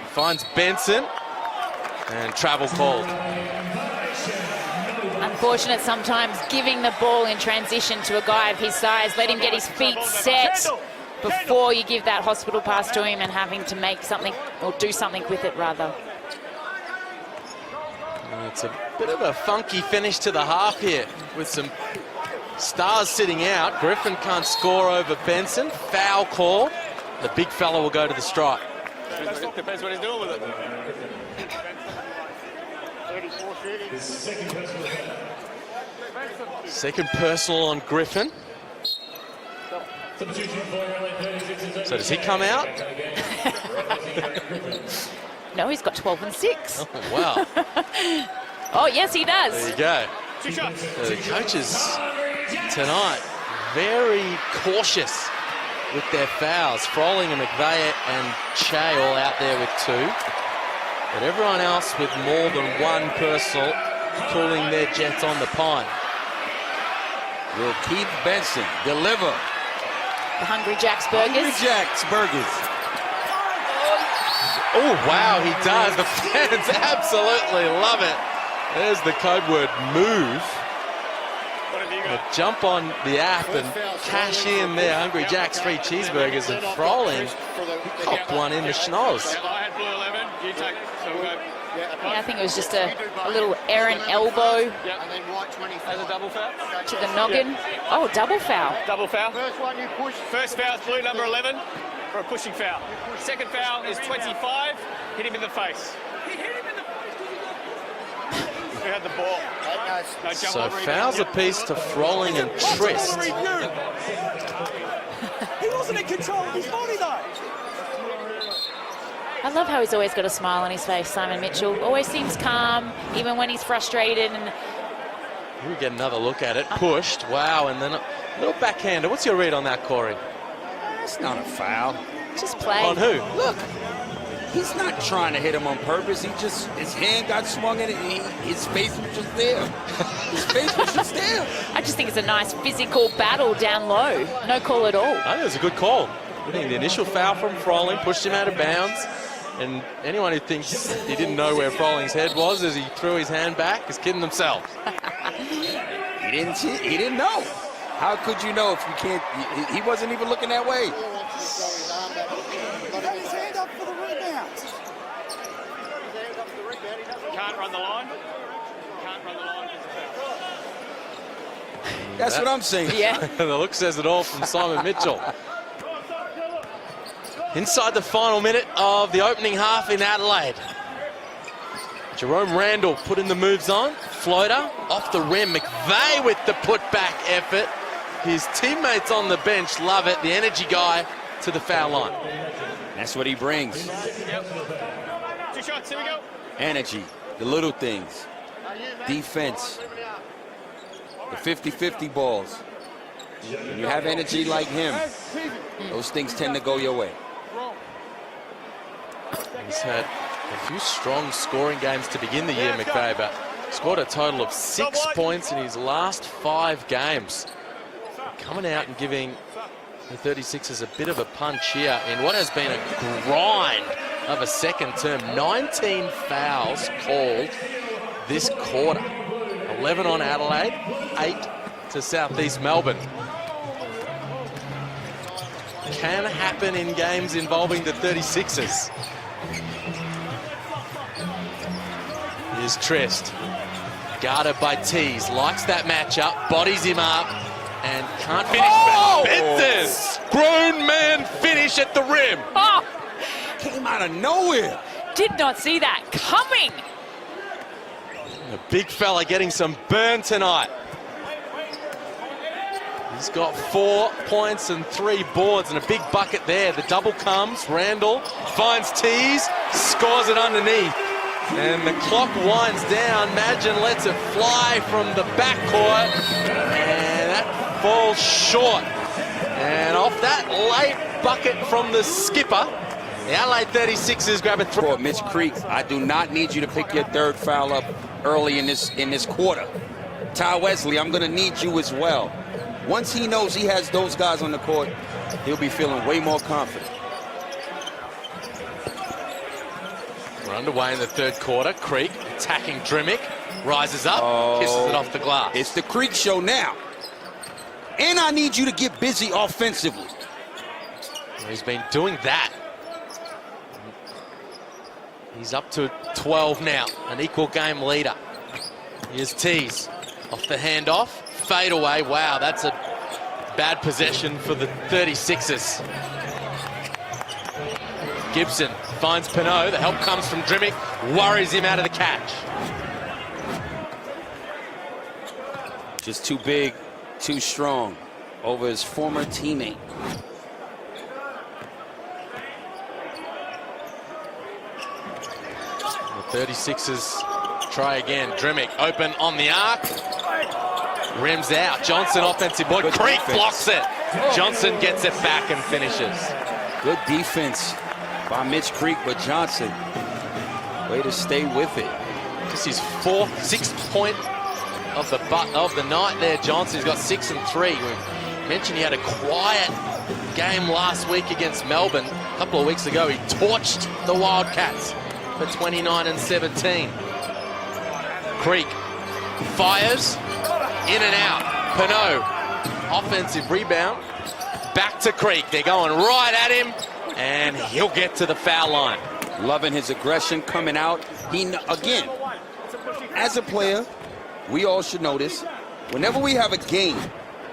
Speaker 1: Finds Benson. And travel called.
Speaker 3: Unfortunate sometimes giving the ball in transition to a guy of his size. Let him get his feet set before you give that hospital pass to him and having to make something or do something with it rather.
Speaker 1: It's a bit of a funky finish to the half here with some stars sitting out. Griffin can't score over Benson. Foul call. The big fella will go to the strike.
Speaker 5: Depends what he's doing with it.
Speaker 1: Second personal on Griffin. So does he come out?
Speaker 3: No, he's got 12 and 6.
Speaker 1: Oh, wow.
Speaker 3: Oh, yes, he does.
Speaker 1: There you go. The coaches tonight very cautious with their fouls. Froling and McVeigh and Che all out there with 2. But everyone else with more than one personal pulling their jets on the pine.
Speaker 2: Will Keith Benson deliver?
Speaker 3: The Hungry Jack's Burgers.
Speaker 2: Hungry Jack's Burgers.
Speaker 1: Oh, wow, he does. The fans absolutely love it. There's the code word move. Jump on the app and cash in their Hungry Jack's free cheeseburgers, and Froling copped one in the schnoz.
Speaker 3: Yeah, I think it was just a little errant elbow to the noggin. Oh, double foul.
Speaker 8: Double foul. First one you push. First foul is blue, number 11, for a pushing foul. Second foul is 25. Hit him in the face. He hit him in the face. Who had the ball? No jump
Speaker 1: So
Speaker 8: on rebound.
Speaker 1: fouls apiece to Froling and Trist.
Speaker 5: He wasn't in control of his body, though.
Speaker 3: I love how he's always got a smile on his face, Simon Mitchell. Always seems calm, even when he's frustrated. And
Speaker 1: We get another look at it. Pushed. Wow, and then a little backhander. What's your read on that, Corey?
Speaker 2: It's not a foul.
Speaker 3: just play.
Speaker 1: On who?
Speaker 2: Look, he's not trying to hit him on purpose. His hand got swung in it. His face was just there. His face was just there.
Speaker 3: I just think it's a nice physical battle down low. No call at all.
Speaker 1: I think it was a good call. I think the initial foul from Froling pushed him out of bounds. And anyone who thinks he didn't know where Froling's head was as he threw his hand back is kidding themselves.
Speaker 2: He didn't know. How could you know if you can't? He wasn't even looking that way.
Speaker 5: His hand up for the rebound.
Speaker 8: Can't run the line. Can't run the line.
Speaker 2: That's what I'm saying.
Speaker 3: Yeah.
Speaker 1: The look says it all from Simon Mitchell. Inside the final minute of the opening half in Adelaide. Jerome Randall putting the moves on. Floater off the rim. McVeigh with the putback effort. His teammates on the bench love it. The energy guy to the foul line.
Speaker 2: That's what he brings.
Speaker 8: Yep. 2 shots, here we go.
Speaker 2: Energy, the little things, defense, the 50-50 balls. When you have energy like him, those things tend to go your way.
Speaker 1: He's had a few strong scoring games to begin the year, McVeigh, but scored a total of 6 points in his last 5 games. Coming out and giving the 36ers a bit of a punch here in what has been a grind of a second term. 19 fouls called this quarter. 11 on Adelaide, 8 to South East Melbourne. Can happen in games involving the 36ers. Here's Trist. Guarded by Tees. Likes that matchup. Bodies him up. And can't finish.
Speaker 2: Oh!
Speaker 1: Benson! Grown man finish at the rim.
Speaker 3: Oh,
Speaker 2: Came out of nowhere.
Speaker 3: did not see that coming.
Speaker 1: A big fella getting some burn tonight. He's got 4 points and 3 boards and a big bucket there. The double comes. Randall finds Tees, scores it underneath. And the clock winds down. Madgen lets it fly from the backcourt. And that falls short. And off that late bucket from the skipper, the Adelaide 36ers grab a throw.
Speaker 2: Mitch Creek, I do not need you to pick your 3rd foul up early in this quarter. Ty Wesley, I'm going to need you as well. Once he knows he has those guys on the court, he'll be feeling way more confident.
Speaker 1: We're underway in the 3rd quarter. Creek attacking Drimmick. Rises up, kisses it off the glass.
Speaker 2: It's the Creek show now. And I need you to get busy offensively.
Speaker 1: He's been doing that. He's up to 12 now, an equal game leader. Here's Tees off the handoff. Fade away. Wow, that's a bad possession for the 36ers. Gibson finds Pinot. The help comes from Drimmick. Worries him out of the catch.
Speaker 2: Just too big, too strong over his former teammate.
Speaker 1: The 36ers try again. Drimmick open on the arc. Rims out. Johnson offensive board.
Speaker 2: Good
Speaker 1: Creek
Speaker 2: defense.
Speaker 1: blocks it. Johnson gets it back and finishes.
Speaker 2: Good defense by Mitch Creek, but Johnson, way to stay with it.
Speaker 1: Just his sixth point of the night there. Johnson's got 6 and 3. We mentioned he had a quiet game last week against Melbourne. A couple of weeks ago, he torched the Wildcats for 29 and 17. Creek fires, in and out. Pinot, offensive rebound. Back to Creek. They're going right at him, and he'll get to the foul line.
Speaker 2: Loving his aggression coming out. Again, as a player, we all should know this. Whenever we have a game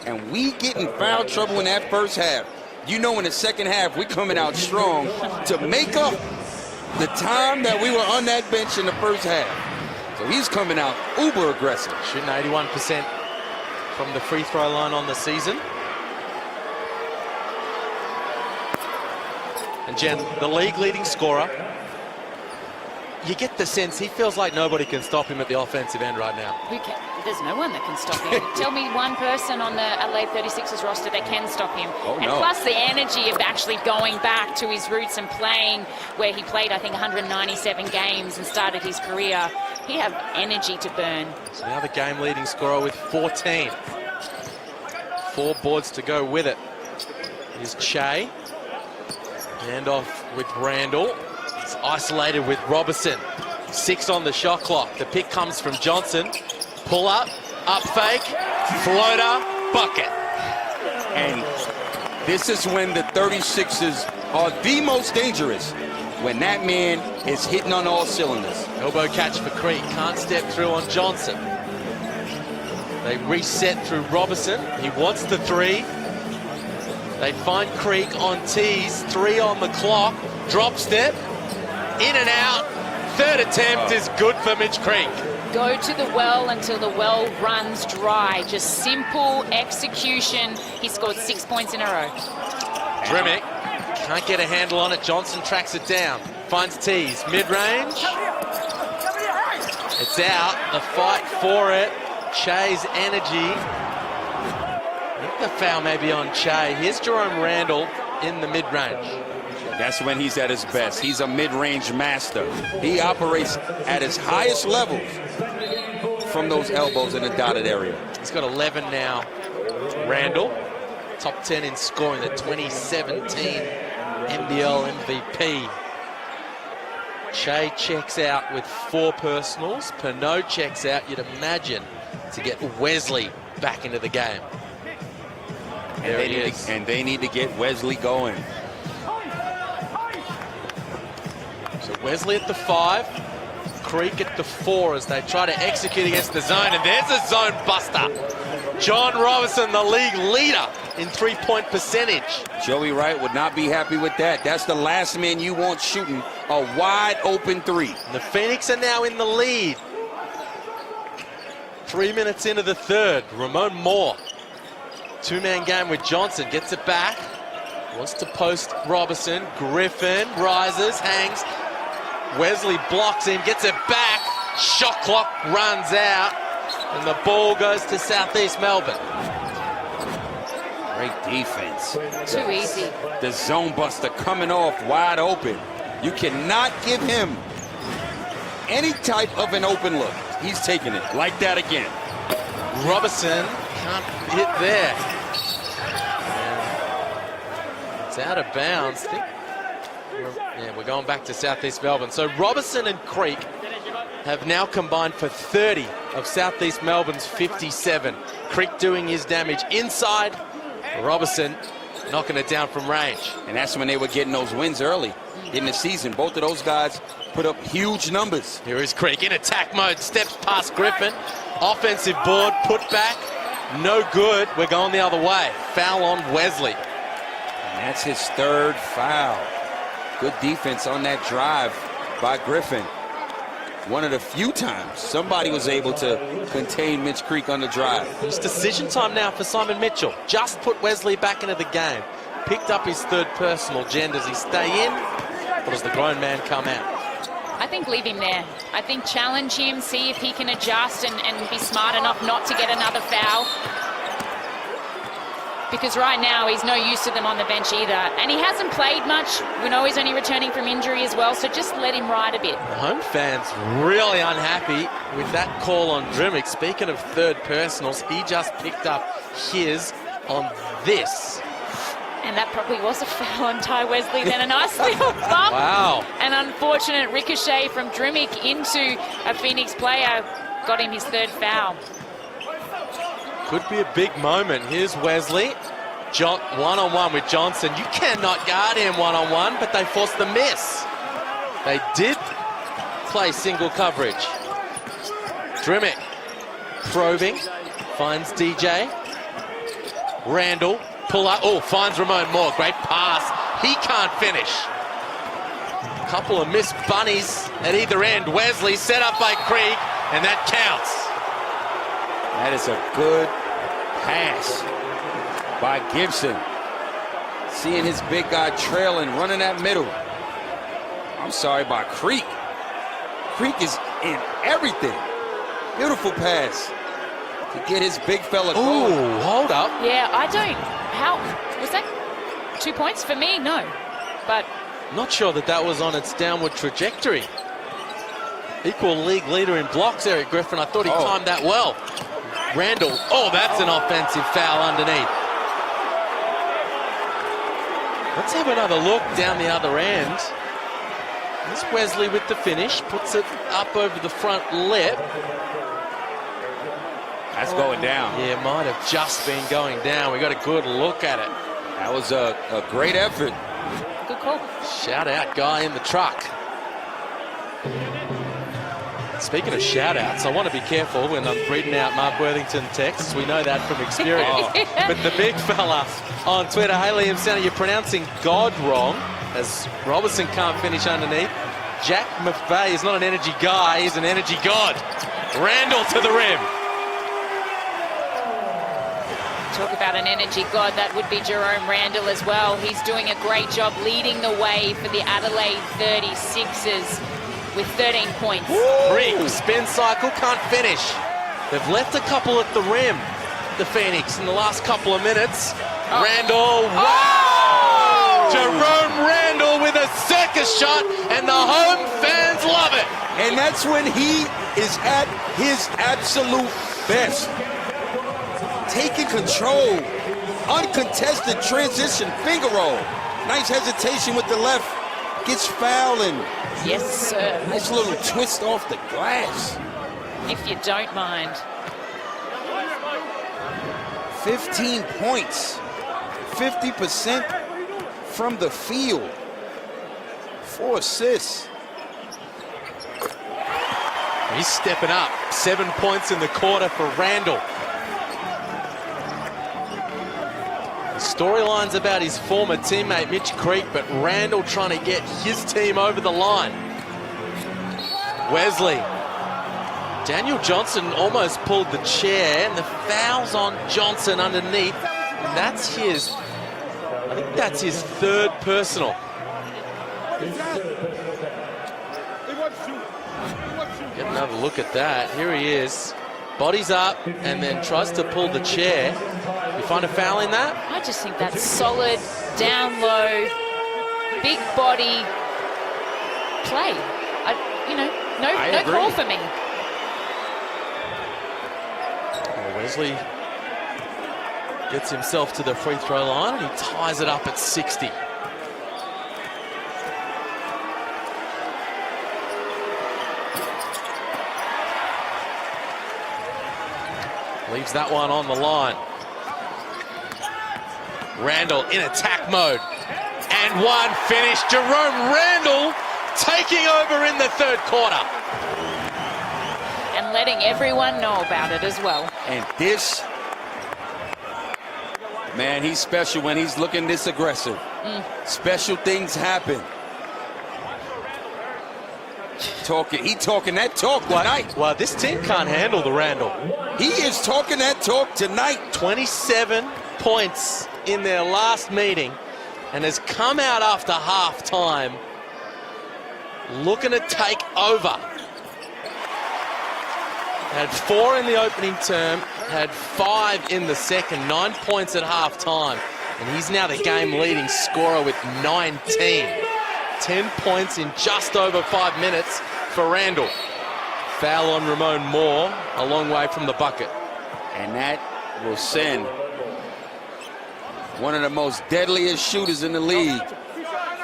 Speaker 2: and we get in foul trouble in that first half, you know in the second half we're coming out strong to make up the time that we were on that bench in the first half. So he's coming out uber aggressive.
Speaker 1: Shooting 81% from the free throw line on the season. And Jen, the league leading scorer, you get the sense he feels like nobody can stop him at the offensive end right now.
Speaker 3: There's no one that can stop him. Tell me one person on the Adelaide 36ers roster that can stop him. Plus the energy of actually going back to his roots and playing where he played, I think, 197 games and started his career. He have energy to burn.
Speaker 1: So now the game leading scorer with 14. 4 boards to go with it. Here's Che. Handoff with Randall. It's isolated with Robertson. 6 on the shot clock. The pick comes from Johnson. Pull up fake, floater, bucket.
Speaker 2: And this is when the 36ers are the most dangerous, when that man is hitting on all cylinders.
Speaker 1: Elbow catch for Creek. Can't step through on Johnson. They reset through Robertson. He wants the 3. They find Creek on tees. 3 on the clock. Drop step. In and out. Third attempt is good for Mitch Creek.
Speaker 3: Go to the well until the well runs dry. Just simple execution. He scored 6 points in a row.
Speaker 1: Drimick can't get a handle on it. Johnson tracks it down. Finds tees. Mid-range. It's out. The fight for it. Che's energy. I think the foul may be on Che. Here's Jerome Randall in the mid-range.
Speaker 2: That's when he's at his best. He's a mid-range master. He operates at his highest levels from those elbows in the dotted area.
Speaker 1: He's got 11 now. Randall, top 10 in scoring, the 2017 NBL MVP. Che checks out with 4 personals. Pinot checks out, you'd imagine, to get Wesley back into the game.
Speaker 2: And they need to get Wesley going.
Speaker 1: So Wesley at the 5, Creek at the 4 as they try to execute against the zone, and there's a zone buster. John Robertson, the league leader in 3-point percentage.
Speaker 2: Joey Wright would not be happy with that. That's the last man you want shooting a wide open 3.
Speaker 1: And the Phoenix are now in the lead. 3 minutes into the third. Ramon Moore, 2-man game with Johnson, gets it back. Wants to post Robertson. Griffin rises, hangs. Wesley blocks him, gets it back. Shot clock runs out, and the ball goes to South East Melbourne.
Speaker 2: Great defense.
Speaker 3: Too easy.
Speaker 2: The zone buster coming off wide open. You cannot give him any type of an open look. He's taking it like that again.
Speaker 1: Robertson can't hit there. And it's out of bounds. We're going back to South East Melbourne. So Robertson and Creek have now combined for 30 of South East Melbourne's 57. Creek doing his damage inside. Robertson knocking it down from range.
Speaker 2: And that's when they were getting those wins early in the season. Both of those guys put up huge numbers.
Speaker 1: Here is Creek in attack mode, steps past Griffin. Offensive board, put back, no good. We're going the other way. Foul on Wesley.
Speaker 2: And that's his 3rd foul. Good defense on that drive by Griffin. One of the few times somebody was able to contain Mitch Creek on the drive.
Speaker 1: It's decision time now for Simon Mitchell. Just put Wesley back into the game. Picked up his 3rd personal. Jen, does he stay in, or does the grown man come out?
Speaker 3: I think leave him there. I think challenge him, see if he can adjust and be smart enough not to get another foul. because right now he's no use to them on the bench either. And he hasn't played much. We know he's only returning from injury as well, so just let him ride a bit.
Speaker 1: The home fans really unhappy with that call on Drimmick. Speaking of third personals, he just picked up his on this.
Speaker 3: And that probably was a foul on Ty Wesley then. A nice little bump.
Speaker 1: Wow.
Speaker 3: An unfortunate ricochet from Drimmick into a Phoenix player got him his third foul.
Speaker 1: Could be a big moment. Here's Wesley. One-on-one with Johnson. You cannot guard him one-on-one, but they forced the miss. They did play single coverage. Drimmick probing. Finds DJ. Randall. Pull up. Oh, finds Ramon Moore. Great pass. He can't finish. Couple of missed bunnies at either end. Wesley set up by Creek, and that counts.
Speaker 2: That is a good pass by Gibson. Seeing his big guy trailing, running that middle. I'm sorry, by Creek. Creek is in everything. Beautiful pass to get his big fella going.
Speaker 1: Ooh, hold up.
Speaker 3: Yeah, I don't. How was that 2 points for me? No, but
Speaker 1: Not sure that was on its downward trajectory. Equal league leader in blocks, Eric Griffin. I thought he timed that well. Randall. Oh, that's an offensive foul underneath. Let's have another look down the other end. There's Wesley with the finish. Puts it up over the front lip.
Speaker 2: That's going down.
Speaker 1: Yeah, might have just been going down. We got a good look at it.
Speaker 2: That was a great effort.
Speaker 3: good call.
Speaker 1: Shout out guy in the truck. Speaking of shout outs, I want to be careful when I'm reading out Mark Worthington texts. We know that from experience. But the big fella on Twitter, hey Liam Center, you're pronouncing God wrong, as Robertson can't finish underneath. Jack McVeigh is not an energy guy, he's an energy god. Randall to the rim.
Speaker 3: Talk about an energy god, that would be Jerome Randall as well. He's doing a great job leading the way for the Adelaide 36ers with 13 points.
Speaker 1: Creek, spin cycle, can't finish. They've left a couple at the rim, the Phoenix, in the last couple of minutes. Randall, wow! Jerome Randall with a circus shot, and the home fans love it.
Speaker 2: And that's when he is at his absolute best. Taking control, uncontested transition, finger roll. Nice hesitation with the left, gets fouling.
Speaker 3: Yes, sir.
Speaker 2: Nice little twist off the glass.
Speaker 3: If you don't mind.
Speaker 2: 15 points, 50% from the field, 4 assists.
Speaker 1: He's stepping up, 7 points in the quarter for Randall. Storylines about his former teammate Mitch Creek, but Randall trying to get his team over the line. Wesley. Daniel Johnson almost pulled the chair, and the foul's on Johnson underneath. And that's his, I think that's his third personal. Get another look at that. Here he is. Bodies up and then tries to pull the chair. You find a foul in that?
Speaker 3: I just think that's solid, down low, big body play. No call for me.
Speaker 1: Well, Wesley gets himself to the free throw line and he ties it up at 60. Leaves that one on the line. Randall in attack mode. And one finish. Jerome Randall taking over in the third quarter.
Speaker 3: And letting everyone know about it as well.
Speaker 2: And this, man, he's special when he's looking this aggressive. Special things happen. He talking that talk tonight.
Speaker 1: Well, this team can't handle the Randall.
Speaker 2: He is talking that talk tonight.
Speaker 1: 27 points in their last meeting and has come out after halftime looking to take over. Had 4 in the opening term, had 5 in the second, 9 points at half-time, and he's now the game-leading scorer with 19. 10 points in just over 5 minutes for Randall. Foul on Ramon Moore, a long way from the bucket.
Speaker 2: And that will send one of the most deadliest shooters in the league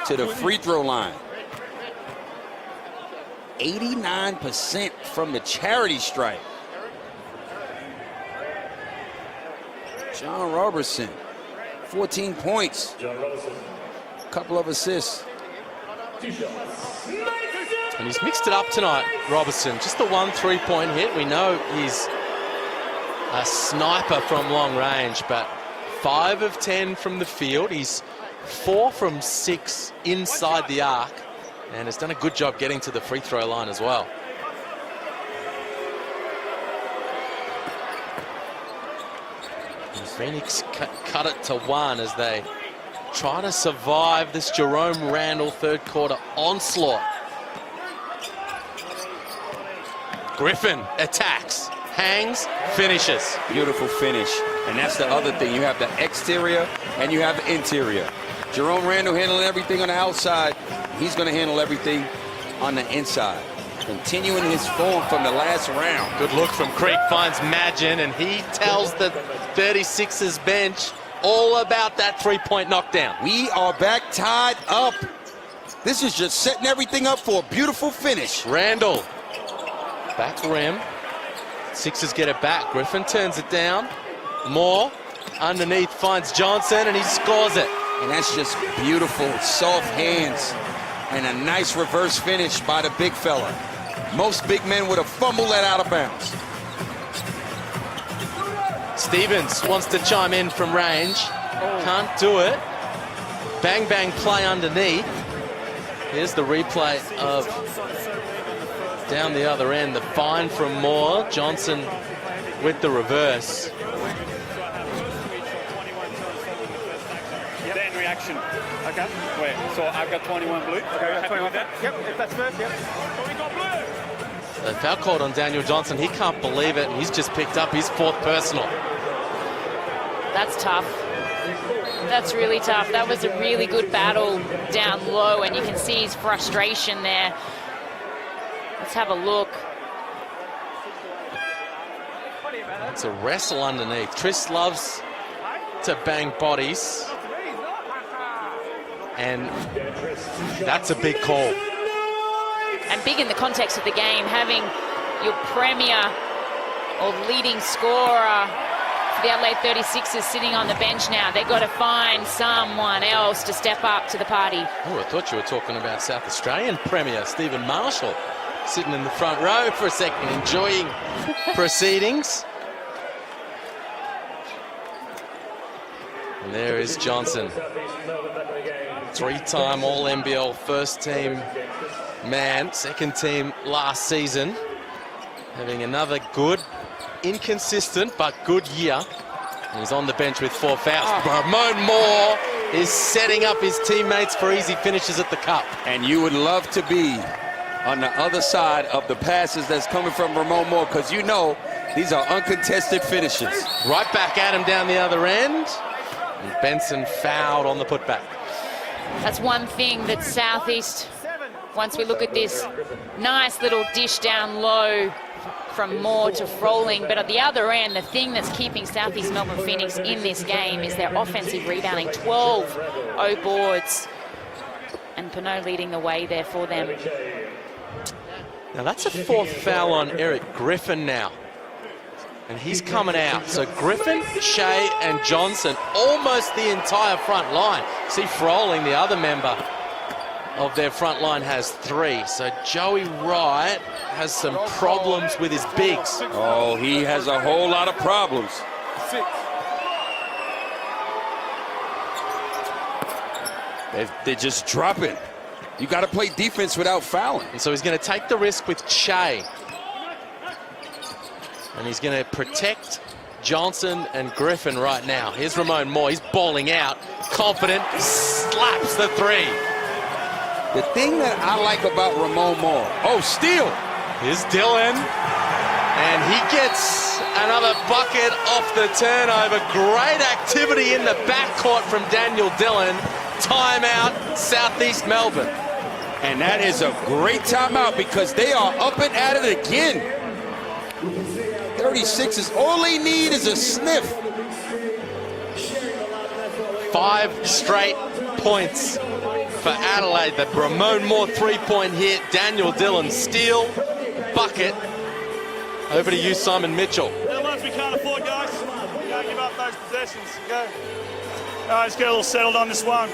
Speaker 2: to the free throw line. 89% from the charity stripe. John Robertson, 14 points, a couple of assists.
Speaker 1: And he's mixed it up tonight, Robertson. Just the 1 3-point hit. We know he's a sniper from long range, but 5 of 10 from the field. He's 4 from 6 inside the arc, and has done a good job getting to the free throw line as well. And Phoenix cut it to 1 as they try to survive this Jerome Randall third quarter onslaught. Griffin attacks, hangs, finishes.
Speaker 2: Beautiful finish. And that's the other thing. You have the exterior and you have the interior. Jerome Randall handling everything on the outside. He's going to handle everything on the inside. Continuing his form from the last round.
Speaker 1: Good look from Creek, finds Magin, and he tells the 36ers bench all about that 3-point knockdown.
Speaker 2: We are back tied up. This is just setting everything up for a beautiful finish.
Speaker 1: Randall, back rim. Sixers get it back. Griffin turns it down. Moore underneath finds Johnson, and he scores it.
Speaker 2: And that's just beautiful, soft hands, and a nice reverse finish by the big fella. Most big men would have fumbled that out of bounds.
Speaker 1: Stevens wants to chime in from range. Can't do it. Bang, bang play underneath. Here's the replay of down the other end. The find from Moore. Johnson with the reverse.
Speaker 8: Then reaction. Okay. Wait, so I've got 21 blue. Okay, I got 21. Yep, if that's first, yep. So we got blue.
Speaker 1: The foul called on Daniel Johnson. He can't believe it, and he's just picked up his 4th personal.
Speaker 3: That's tough. That's really tough. That was a really good battle down low, and you can see his frustration there. Let's have a look.
Speaker 1: It's a wrestle underneath. Tris loves to bang bodies. And that's a big call.
Speaker 3: And big in the context of the game, having your premier or leading scorer for the Adelaide 36ers sitting on the bench now. They've got to find someone else to step up to the party.
Speaker 1: Oh, I thought you were talking about South Australian Premier Stephen Marshall, sitting in the front row for a second, enjoying proceedings. And there is Johnson. 3-time All-NBL first-team man, second team last season. Having another good, inconsistent, but good year. And he's on the bench with 4 fouls. Ramon Moore is setting up his teammates for easy finishes at the cup.
Speaker 2: And you would love to be on the other side of the passes that's coming from Ramon Moore, because you know these are uncontested finishes.
Speaker 1: Right back at him down the other end. And Benson fouled on the putback.
Speaker 3: That's one thing that Southeast, once we look at this nice little dish down low from Moore to Froling, but at the other end, the thing that's keeping South East Melbourne Phoenix in this game is their offensive rebounding. 12 O boards, and Pinot leading the way there for them.
Speaker 1: Now that's a 4th foul on Eric Griffin now. And he's coming out. So Griffin, Shea, and Johnson, almost the entire front line. See Froling, the other member of their front line, has 3. So Joey Wright has some problems with his bigs.
Speaker 2: Oh, he has a whole lot of problems. 6. They're just dropping. You got to play defense without fouling.
Speaker 1: And so he's going to take the risk with Shea. And he's going to protect Johnson and Griffin right now. Here's Ramon Moore. He's balling out. Confident. Slaps the 3.
Speaker 2: The thing that I like about Ramon Moore. Oh, steal.
Speaker 1: Here's Dylan. And he gets another bucket off the turnover. Great activity in the backcourt from Daniel Dillon. Timeout, South East Melbourne.
Speaker 2: And that is a great timeout because they are up and at it again. 36ers, all they need is a sniff.
Speaker 1: 5 straight points for Adelaide. The Ramon Moore three-point hit. Daniel Dillon steal, bucket. Over to you, Simon Mitchell.
Speaker 5: The ones we can't afford, guys. Don't give up those possessions. Go. All right, let's get a little settled on this one.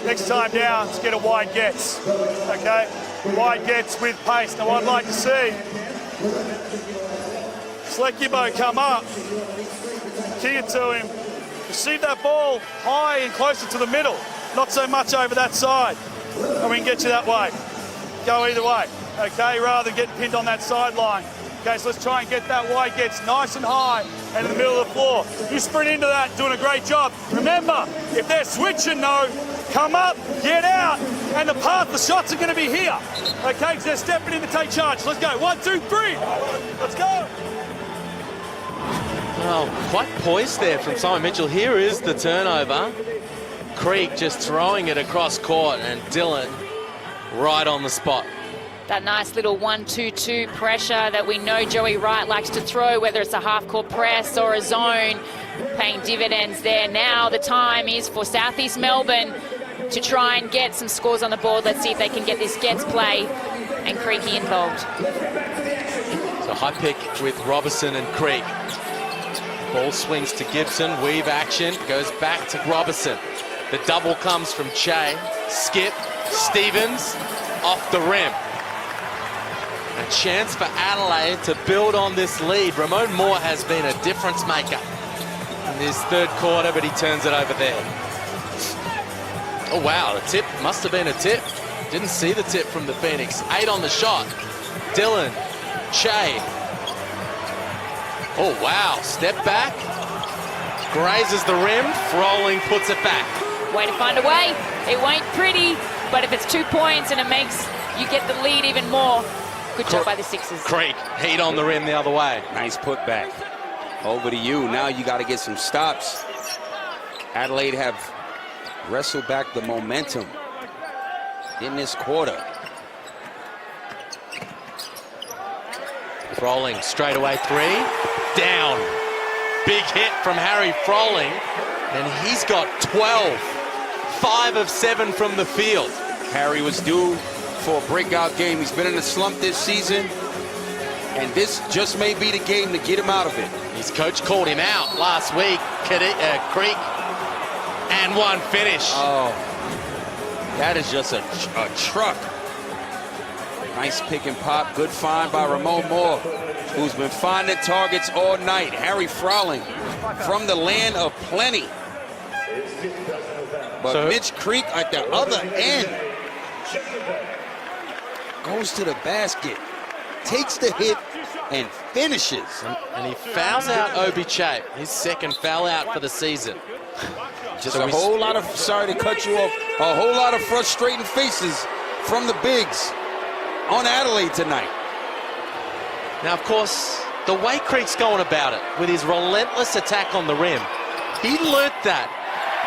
Speaker 5: Next time down, let's get a wide gets. Okay? Wide gets with pace. Now, what I'd like to see, let Gibbo come up, kick it to him, receive that ball high and closer to the middle, not so much over that side, and we can get you that way. Go either way, okay, rather than getting pinned on that sideline. Okay, so let's try and get that wide gets nice and high and in the middle of the floor. You sprint into that, doing a great job. Remember, if they're switching though, come up, get out, and the path, the shots are going to be here. Okay, because they're stepping in to take charge. Let's go, 1, 2, 3. Let's go.
Speaker 1: Oh, quite poised there from Simon Mitchell. Here is the turnover. Creek just throwing it across court, and Dillon right on the spot.
Speaker 3: That nice little 1-2-2 pressure that we know Joey Wright likes to throw, whether it's a half-court press or a zone, paying dividends there. Now the time is for South East Melbourne to try and get some scores on the board. Let's see if they can get this gets play and Creaky involved.
Speaker 1: So high pick with Robertson and Creek. Ball swings to Gibson, weave action, goes back to Robertson. The double comes from Che, skip, Stevens, off the rim. A chance for Adelaide to build on this lead. Ramon Moore has been a difference maker in this third quarter, but he turns it over there. Oh wow, the tip must have been a tip. Didn't see the tip from the Phoenix. 8 on the shot. Dillon, Che. Oh wow, step back. Grazes the rim, Froling puts it back.
Speaker 3: Way to find a way. It won't pretty, but if it's 2 points and it makes you get the lead even more, good job by the Sixers.
Speaker 1: Creek, heat on the rim the other way.
Speaker 2: Nice putback. Over to you. Now you got to get some stops. Adelaide have wrestled back the momentum in this quarter.
Speaker 1: Froling, straight away 3. Down. Big hit from Harry Froling, and he's got 12. 5 of 7 from the field.
Speaker 2: Harry was due for a breakout game. He's been in a slump this season, and this just may be the game to get him out of it.
Speaker 1: His coach called him out last week. Creek, and one finish.
Speaker 2: Oh, that is just a truck. Nice pick and pop. Good find by Ramon Moore, who's been finding targets all night. Harry Froling from the land of plenty. But Mitch Creek at the other end goes to the basket, takes the hit, and finishes.
Speaker 1: And he fouls out Obi Che, his second foul out for the season.
Speaker 2: Just a whole lot of, sorry to cut you off, a whole lot of frustrating faces from the bigs on Adelaide tonight.
Speaker 1: Now, of course, the way Creek's going about it, with his relentless attack on the rim, he learnt that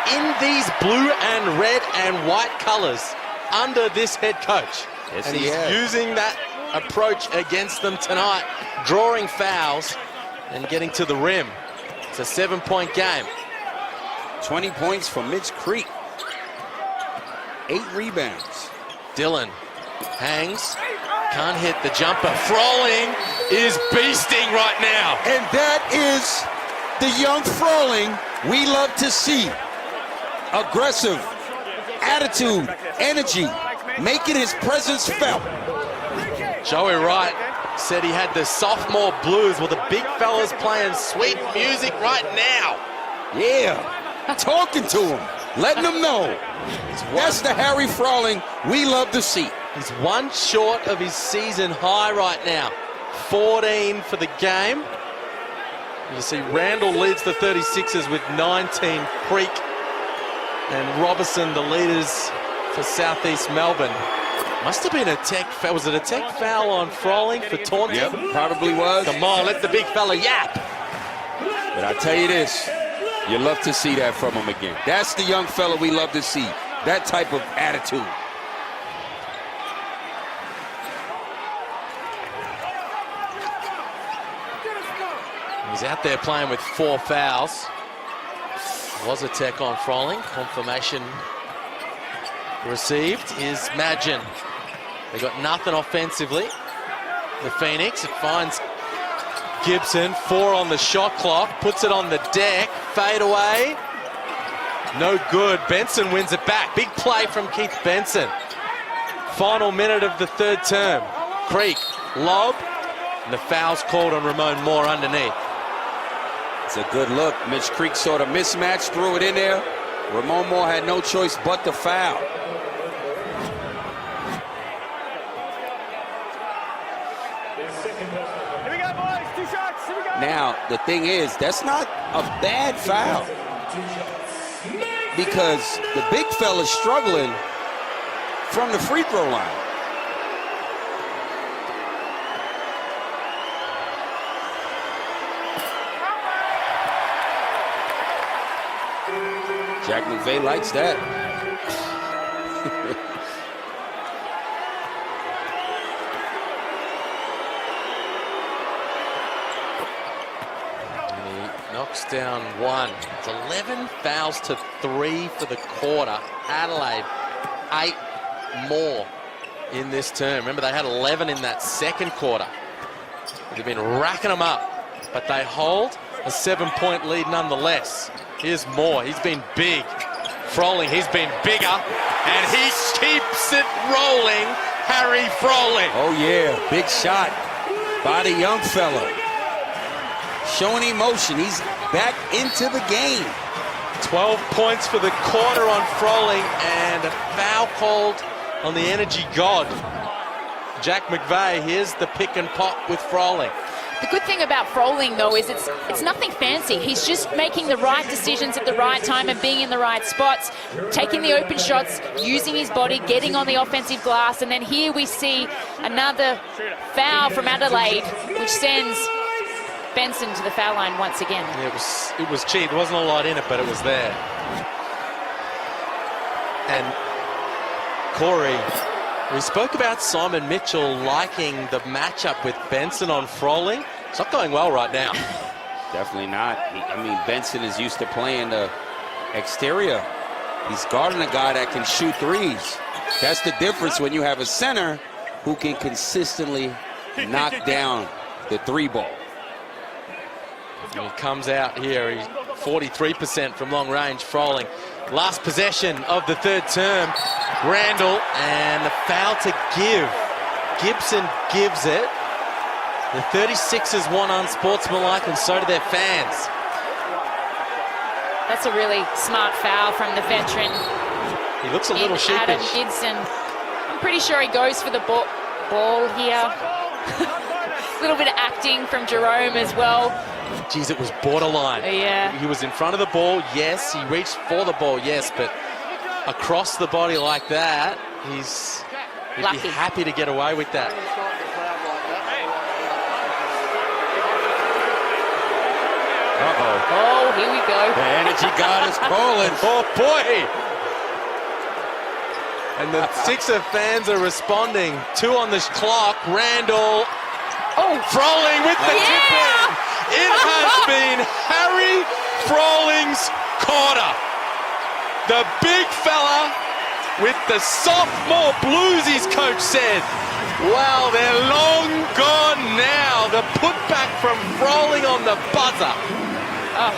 Speaker 1: in these blue and red and white colors under this head coach.
Speaker 2: Yes,
Speaker 1: and
Speaker 2: he
Speaker 1: he's
Speaker 2: has.
Speaker 1: using that approach against them tonight, drawing fouls and getting to the rim. It's a 7-point game.
Speaker 2: 20 points for Mitch Creek. 8 rebounds.
Speaker 1: Dillon hangs, can't hit the jumper. Froling is beasting right now.
Speaker 2: And that is the young Froling we love to see. Aggressive, attitude, energy, making his presence felt.
Speaker 1: Joey Wright said he had the sophomore blues. Well, the big fellas playing sweet music right now.
Speaker 2: Yeah, talking to him, letting him know. That's the Harry Froling we love to see.
Speaker 1: He's 1 short of his season high right now. 14 for the game. You see Randall leads the 36ers with 19. Creek and Robertson, the leaders for South East Melbourne. Must have been a tech foul. Was it a tech foul on Froling for taunting?
Speaker 2: Yep, probably was.
Speaker 1: Come on, let the big fella yap.
Speaker 2: But I tell you this, you love to see that from him again. That's the young fella we love to see. That type of attitude.
Speaker 1: He's out there playing with 4 fouls. Was a tech on Froling. Confirmation received is Magin. They got nothing offensively. The Phoenix, it finds Gibson, 4 on the shot clock, puts it on the deck, fade away. No good. Benson wins it back. Big play from Keith Benson. Final minute of the 3rd term. Creek, lob, and the foul's called on Ramon Moore underneath.
Speaker 2: It's a good look. Mitch Creek sort of mismatched, threw it in there. Ramon Moore had no choice but to foul.
Speaker 8: Here we go, boys. 2 shots. Here we go.
Speaker 2: Now, the thing is, that's not a bad foul. Because the big fella's struggling from the free throw line. Jack McVay likes that.
Speaker 1: Knocks down 1. It's 11 fouls to 3 for the quarter. Adelaide, 8 more in this term. Remember, they had 11 in that 2nd quarter. They've been racking them up, but they hold a 7-point lead nonetheless. Here's Moore. He's been big. Froling, he's been bigger, and he keeps it rolling. Harry Froling.
Speaker 2: Oh, yeah. Big shot by the young fella. Showing emotion. He's back into the game.
Speaker 1: 12 points for the quarter on Froling, and a foul called on the energy god, Jack McVay. Here's the pick and pop with Froling.
Speaker 3: The good thing about Froling, though, is it's nothing fancy. He's just making the right decisions at the right time and being in the right spots, taking the open shots, using his body, getting on the offensive glass. And then here we see another foul from Adelaide, which sends Benson to the foul line once again.
Speaker 1: Yeah, it was cheap. There wasn't a lot in it, but it was there. And Corey, we spoke about Simon Mitchell liking the matchup with Benson on Froling. It's not going well right now.
Speaker 2: Definitely not. I mean, Benson is used to playing the exterior. He's guarding a guy that can shoot threes. That's the difference when you have a center who can consistently knock down the 3 ball.
Speaker 1: And he comes out here. He's 43% from long range, Froling. Last possession of the 3rd term. Randall, and the foul to give. Gibson gives it. The 36ers won unsportsmanlike, and so do their fans.
Speaker 3: That's a really smart foul from the veteran.
Speaker 1: He looks a little sheepish.
Speaker 3: Adam Gibson. I'm pretty sure he goes for the ball here. A little bit of acting from Jerome as well.
Speaker 1: Geez, it was borderline.
Speaker 3: Yeah.
Speaker 1: He was in front of the ball, yes. He reached for the ball, yes, but across the body like that, he'd be happy to get away with that.
Speaker 2: Uh-oh.
Speaker 3: Oh, here we go.
Speaker 2: The energy god is calling.
Speaker 1: Oh, boy! And the Sixer fans are responding. 2 on the clock. Randall. Oh, Froling with the tip in. It has been Harry Froling's quarter. The big fella with the sophomore blues, his coach said. Well, they're long gone now. The putback from Froling on the buzzer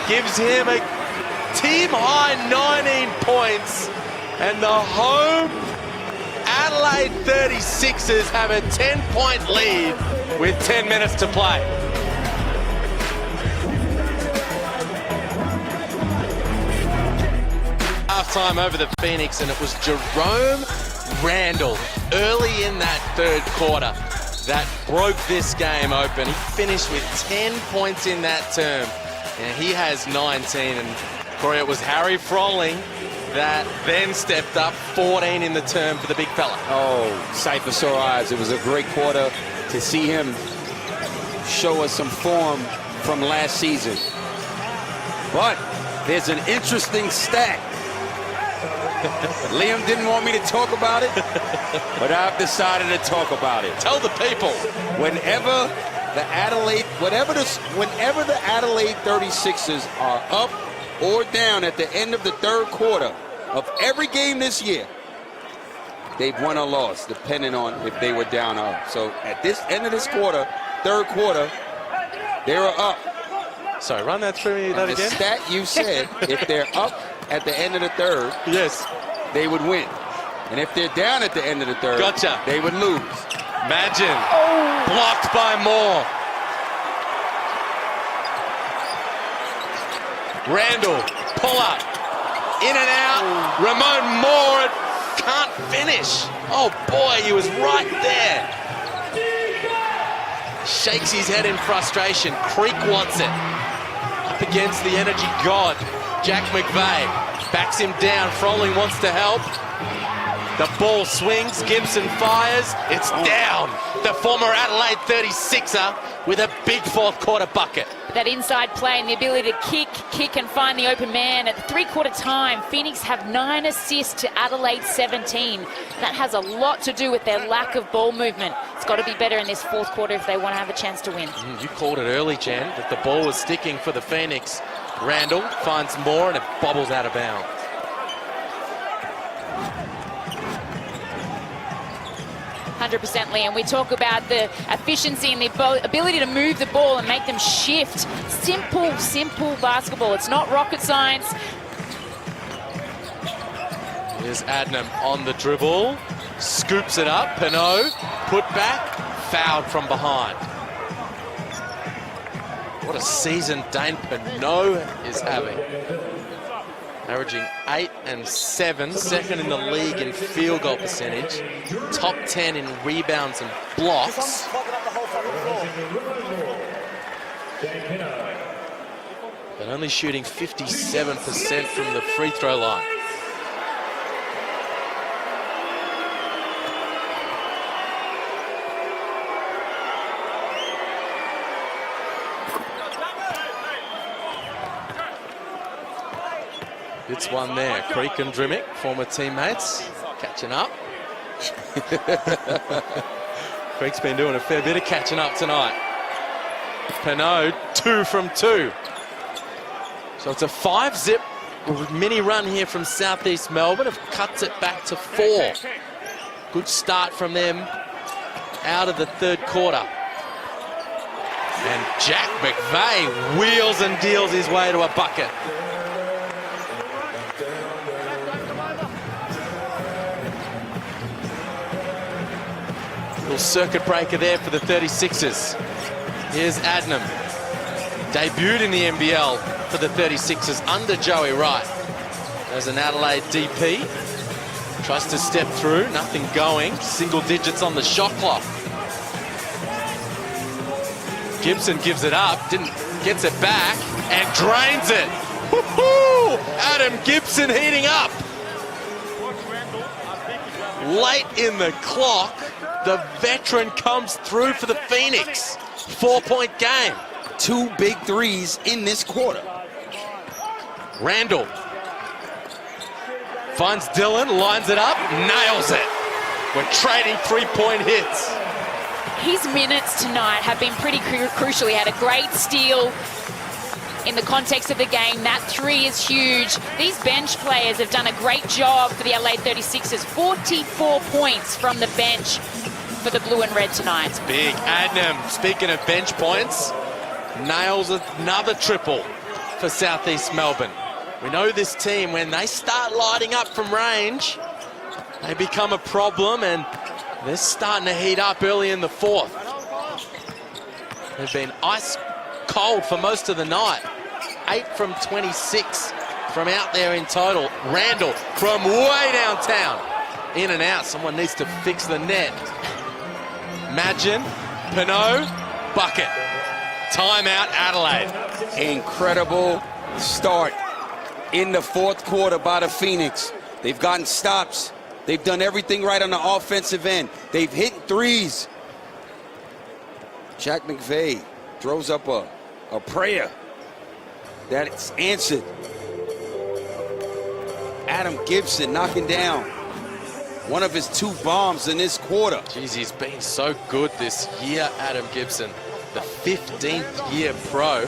Speaker 1: gives him a team-high 19 points. And the home Adelaide 36ers have a 10-point lead with 10 minutes to play. Halftime over the Phoenix, and it was Jerome Randall early in that 3rd quarter that broke this game open. He finished with 10 points in that term, and he has 19. And Corey, it was Harry Froling that, then stepped up. 14 in the term for the big fella.
Speaker 2: Oh, sight for sore eyes. It was a great quarter to see him show us some form from last season. But there's an interesting stat. Liam didn't want me to talk about it, but I've decided to talk about it.
Speaker 1: Tell the people.
Speaker 2: Whenever the Adelaide 36ers are up or down at the end of the third quarter of every game this year, they've won or lost, depending on if they were down or up. So at this end of this quarter, third quarter, they were up.
Speaker 1: Sorry, run that through me that
Speaker 2: the
Speaker 1: again.
Speaker 2: The stat you said, if they're up at the end of the third,
Speaker 1: yes,
Speaker 2: they would win. And if they're down at the end of the third,
Speaker 1: gotcha,
Speaker 2: they would lose.
Speaker 1: Imagine. Blocked by Moore. Randall, pull up. In and out. Ramon Moore can't finish. Oh boy, he was right there. Shakes his head in frustration. Creek wants it. Up against the energy god, Jack McVeigh. Backs him down. Froling wants to help. The ball swings. Gibson fires. It's down. The former Adelaide 36er with a big fourth quarter bucket.
Speaker 3: That inside play and the ability to kick and find the open man. At the three-quarter time, Phoenix have 9 assists to Adelaide 17. That has a lot to do with their lack of ball movement. It's got to be better in this fourth quarter if they want to have a chance to win.
Speaker 1: You called it early, Jen, that the ball was sticking for the Phoenix. Randall finds Moore and it bobbles out of bounds.
Speaker 3: 100%, Liam. We talk about the efficiency and the ability to move the ball and make them shift. Simple basketball. It's not rocket science.
Speaker 1: Here's Adnam on the dribble. Scoops it up. Pinot, put back, fouled from behind. What a season Dane Pinot is having. Averaging 8 and 7, second in the league in field goal percentage, top 10 in rebounds and blocks. But only shooting 57% from the free throw line. It's one there. Creek and Drimmick, former teammates, catching up. Creek's been doing a fair bit of catching up tonight. Pinot, 2 from 2. So it's a 5-zip mini run here from South East Melbourne. Have cuts it back to 4. Good start from them out of the third quarter. And Jack McVeigh wheels and deals his way to a bucket. Little circuit breaker there for the 36ers. Here's Adnam. Debuted in the NBL for the 36ers under Joey Wright. There's an Adelaide DP. Tries to step through, nothing going. Single digits on the shot clock. Gibson gives it up, gets it back, and drains it. Woohoo! Adam Gibson heating up. Late in the clock, the veteran comes through for the Phoenix. 4-point game.
Speaker 2: 2 big threes in this quarter.
Speaker 1: Randall finds Dillon, lines it up, nails it. We're trading 3-point hits.
Speaker 3: His minutes tonight have been pretty crucial. He had a great steal in the context of the game. That 3 is huge. These bench players have done a great job for the Adelaide 36ers. 44 points from the bench for the blue and red tonight.
Speaker 1: It's big. Adnam, speaking of bench points, nails another triple for South East Melbourne. We know this team, when they start lighting up from range, they become a problem, and they're starting to heat up early in the fourth. They've been ice cold for most of the night. 8 from 26 from out there in total. Randall from way downtown. In and out. Someone needs to fix the net. Imagine. Pinot. Bucket. Timeout Adelaide.
Speaker 2: Incredible start in the fourth quarter by the Phoenix. They've gotten stops. They've done everything right on the offensive end. They've hit threes. Jack McVay throws up a prayer that it's answered. Adam Gibson knocking down one of his 2 bombs in this quarter.
Speaker 1: Jeez, he's been so good this year, Adam Gibson. The 15th year pro.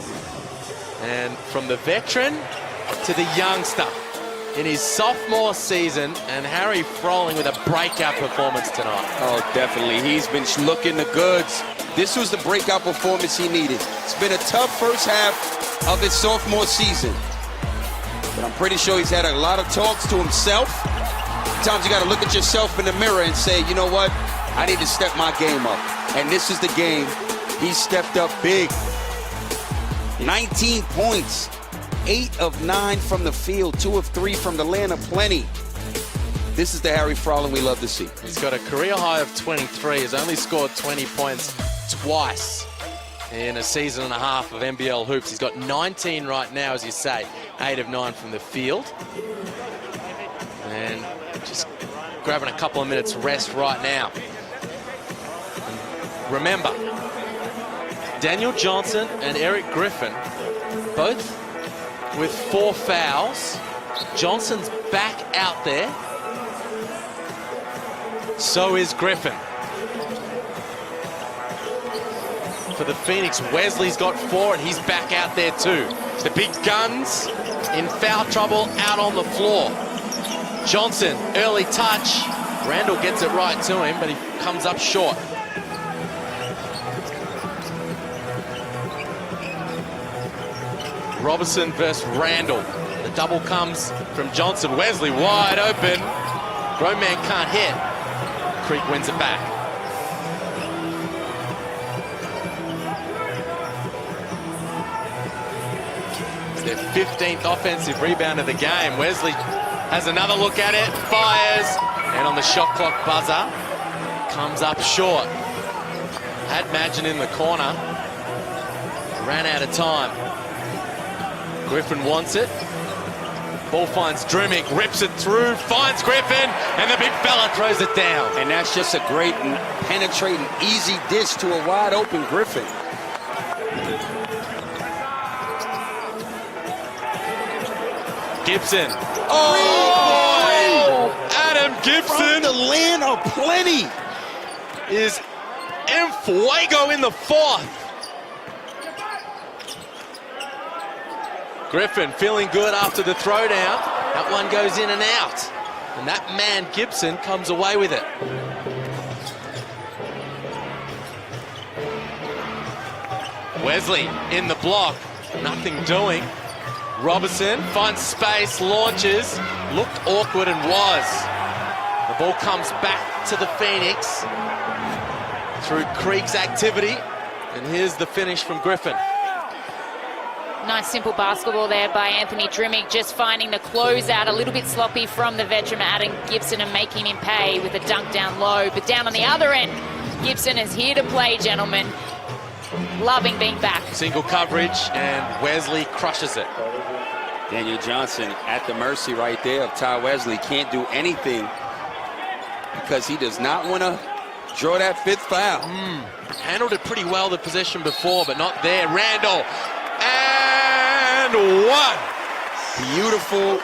Speaker 1: And from the veteran to the youngster in his sophomore season, and Harry Froling with a breakout performance tonight.
Speaker 2: Oh, definitely. He's been looking the goods. This was the breakout performance he needed. It's been a tough first half of his sophomore season. But I'm pretty sure he's had a lot of talks to himself. Sometimes you got to look at yourself in the mirror and say, you know what? I need to step my game up. And this is the game he stepped up big. 19 points, 8 of 9 from the field, 2 of 3 from the land of plenty. This is the Harry Froling we love to see.
Speaker 1: He's got a career high of 23. He's only scored 20 points twice in a season and a half of NBL hoops. He's got 19 right now, as you say, 8 of 9 from the field. And just grabbing a couple of minutes rest right now. And remember, Daniel Johnson and Eric Griffin, both with 4 fouls. Johnson's back out there. So is Griffin. For the Phoenix, Wesley's got 4 and he's back out there too. The big guns in foul trouble out on the floor. Johnson, early touch. Randall gets it right to him, but he comes up short. Robertson versus Randall. The double comes from Johnson. Wesley wide open. Grown man can't hit. Creek wins it back. It's their 15th offensive rebound of the game. Wesley has another look at it, fires, and on the shot clock buzzer, comes up short. Had Magin in the corner. Ran out of time. Griffin wants it. Ball finds Drimick, rips it through, finds Griffin, and the big fella throws it down.
Speaker 2: And that's just a great and penetrating, easy dish to a wide open Griffin.
Speaker 1: Gibson. Oh, boy! Adam Gibson.
Speaker 2: From the land of plenty.
Speaker 1: Is en fuego in the 4th. Griffin feeling good after the throwdown. That one goes in and out. And that man, Gibson, comes away with it. Wesley in the block. Nothing doing. Robertson finds space, launches. Looked awkward and was. The ball comes back to the Phoenix through Creek's activity. And here's the finish from Griffin.
Speaker 3: Nice simple basketball there by Anthony Drimick, just finding the closeout a little bit sloppy from the veteran Adam Gibson and making him pay with a dunk down low. But down on the other end, Gibson is here to play, gentlemen. Loving being back.
Speaker 1: Single coverage, and Wesley crushes it.
Speaker 2: Daniel Johnson at the mercy right there of Ty Wesley. Can't do anything because he does not want to draw that 5th foul.
Speaker 1: Handled it pretty well the possession before, but not there. Randall. And one.
Speaker 2: Beautiful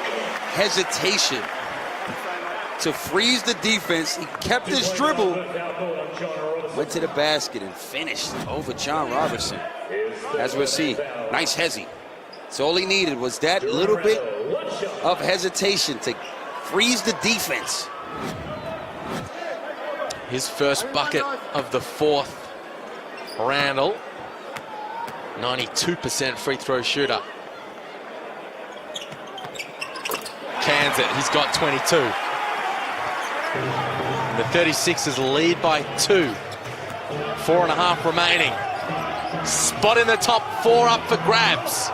Speaker 2: hesitation to freeze the defense. He kept his dribble, went to the basket and finished over John Robertson. As we'll see, nice hezzy. So all he needed was that little bit of hesitation to freeze the defense.
Speaker 1: His first bucket of the 4th. Randall. 92% free throw shooter. Cans it. He's got 22. The 36ers lead by 2. 4.5 remaining. Spot in the top 4 up for grabs.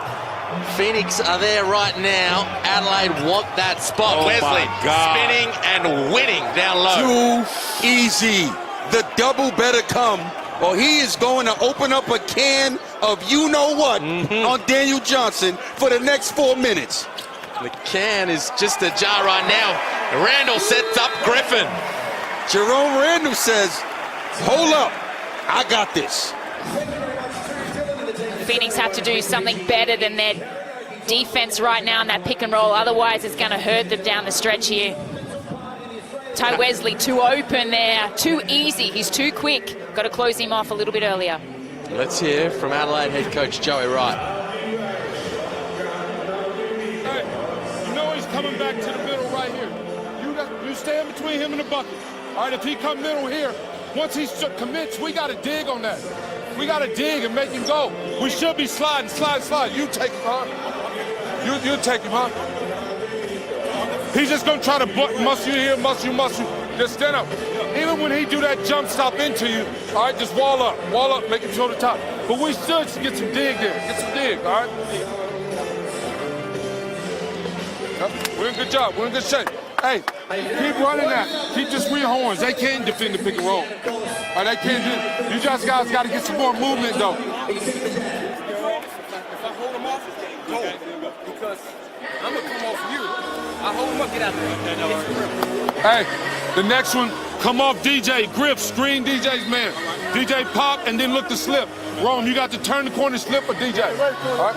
Speaker 1: Phoenix are there right now. Adelaide want that spot. Wesley spinning and winning down low.
Speaker 2: Too easy. The double better come, or he is going to open up a can of you-know-what on Daniel Johnson for the next 4 minutes.
Speaker 1: The can is just ajar right now. Randall sets up Griffin.
Speaker 2: Jerome Randall says, hold up, I got this.
Speaker 3: Phoenix have to do something better than their defense right now in that pick and roll. Otherwise, it's going to hurt them down the stretch here. Ty Wesley too open there, too easy. He's too quick. Got to close him off a little bit earlier.
Speaker 1: Let's hear from Adelaide head coach Joey Wright.
Speaker 7: Hey, you know he's coming back to the middle right here. You stand between him and the bucket. All right, if he come middle here, once he commits, we got to dig on that. We got to dig and make him go. We should be sliding. You take him, huh? You take him, huh? He's just going to try to muscle you here, muscle you. Just stand up. Even when he do that jump stop into you, all right, just wall up, make him show the top. But we should get some dig there. Get some dig, all right? Yep, we're in good job. We're in good shape. Hey, keep running that. Keep the 3 horns. They can't defend the pick and roll. Or they can't do. You guys got to get some more movement, though.
Speaker 9: If I hold him off, go. Because I'm going to come off you. I hold him up, get out there.
Speaker 7: Hey, the next one, come off DJ. Griff, screen DJ's man. DJ pop, and then look to slip. Rome, you got to turn the corner, slip, or DJ. All right?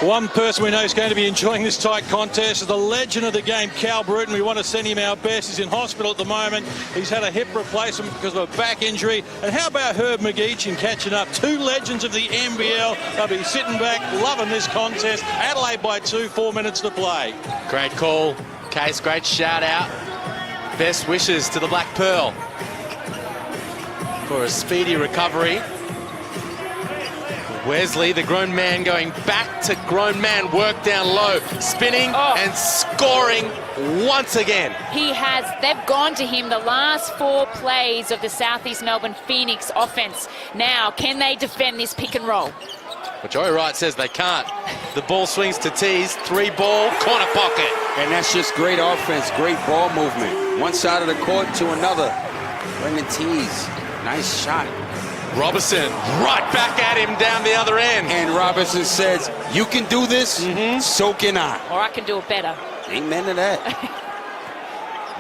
Speaker 4: One person we know is going to be enjoying this tight contest is the legend of the game, Cal Bruton. We want to send him our best. He's in hospital at the moment. He's had a hip replacement because of a back injury. And how about Herb McGeechin catching up? 2 legends of the NBL. They'll be sitting back, loving this contest. Adelaide by 2, 4 minutes to play.
Speaker 1: Great call, Case. Great shout out. Best wishes to the Black Pearl for a speedy recovery. Wesley, the grown man, going back to grown man work down low, spinning and scoring once again.
Speaker 3: They've gone to him the last 4 plays of the South East Melbourne Phoenix offense. Now, can they defend this pick and roll?
Speaker 1: But Joey Wright says they can't. The ball swings to Tees, 3-ball, corner pocket.
Speaker 2: And that's just great offense, great ball movement. One side of the court to another. Brendan Tees, nice shot.
Speaker 1: Robinson right back at him down the other end.
Speaker 2: And Robinson says, you can do this, so can I.
Speaker 3: Or I can do it better.
Speaker 2: Amen to that.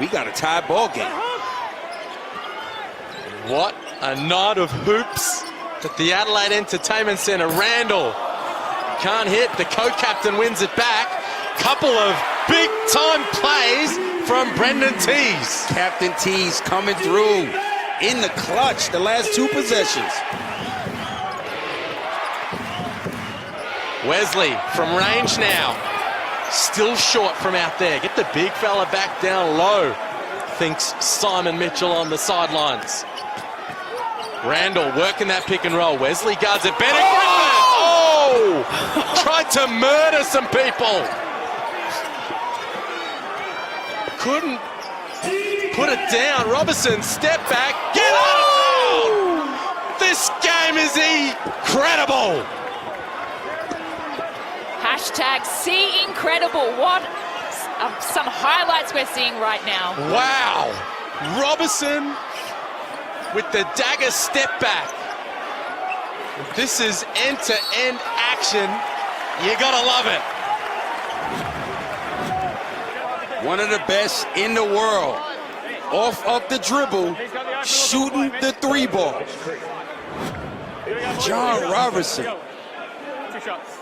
Speaker 2: We got a tie ball game.
Speaker 1: What a night of hoops at the Adelaide Entertainment Centre. Randall can't hit. The co-captain wins it back. Couple of big-time plays from Brendan Tees.
Speaker 2: Captain Tees coming through in the clutch the last 2 possessions.
Speaker 1: Wesley from range now. Still short from out there. Get the big fella back down low, thinks Simon Mitchell on the sidelines. Randall working that pick and roll. Wesley guards it better. Oh! Tried to murder some people. Couldn't put it down. Robinson, step back, get out! This game is incredible.
Speaker 3: Hashtag see incredible. What some highlights we're seeing right now.
Speaker 1: Wow. Robinson with the dagger step back. This is end-to-end action. You gotta love it.
Speaker 2: One of the best in the world. Off of the dribble, shooting the 3-ball. John Robertson.
Speaker 8: 2 shots.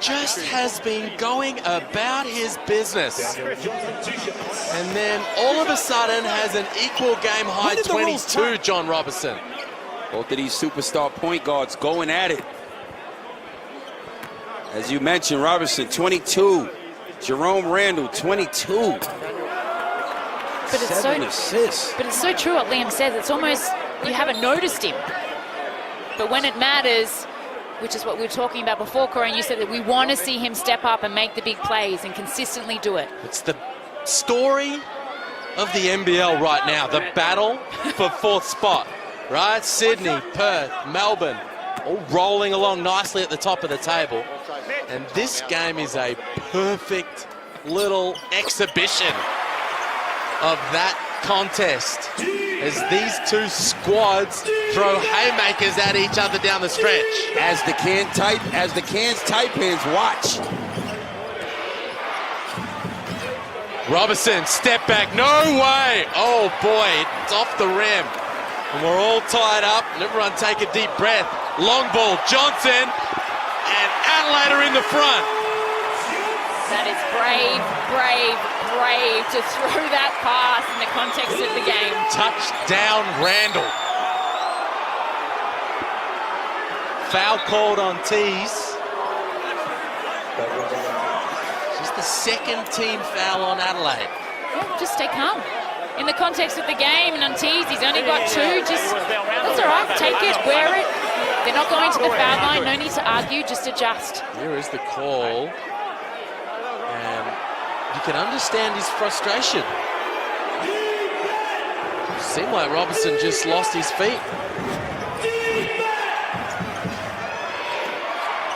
Speaker 1: Just has been going about his business. And then all of a sudden has an equal game high 22, John Robertson.
Speaker 2: Both of these superstar point guards going at it. As you mentioned, Robertson, 22. Jerome Randall, 22.
Speaker 3: But it's
Speaker 2: 7 assists.
Speaker 3: But it's so true what Liam says. It's almost you haven't noticed him. But when it matters, which is what we were talking about before, Corey, and you said that we want to see him step up and make the big plays and consistently do it.
Speaker 1: It's the story of the NBL right now, the battle for 4th spot, right? Sydney, Perth, Melbourne, all rolling along nicely at the top of the table. And this game is a perfect little exhibition of that contest. as these two squads throw haymakers at each other down the stretch.
Speaker 2: As the cans type is, watch.
Speaker 1: Robertson, step back, no way! Oh boy, it's off the rim. And we're all tied up, and everyone take a deep breath. Long ball, Johnson, and Adelaide are in the front.
Speaker 3: That is brave, brave, brave to throw that pass in the context of the game.
Speaker 1: Touchdown, Randall. Foul called on Tees. Just the second team foul on Adelaide.
Speaker 3: Yeah, just stay calm. In the context of the game, and on Tees, he's only got two. Just, that's all right, take it, wear it. They're not going to the foul line, no need to argue, just adjust.
Speaker 1: Here is the call. And you can understand his frustration. Seemed like Robertson just lost his feet.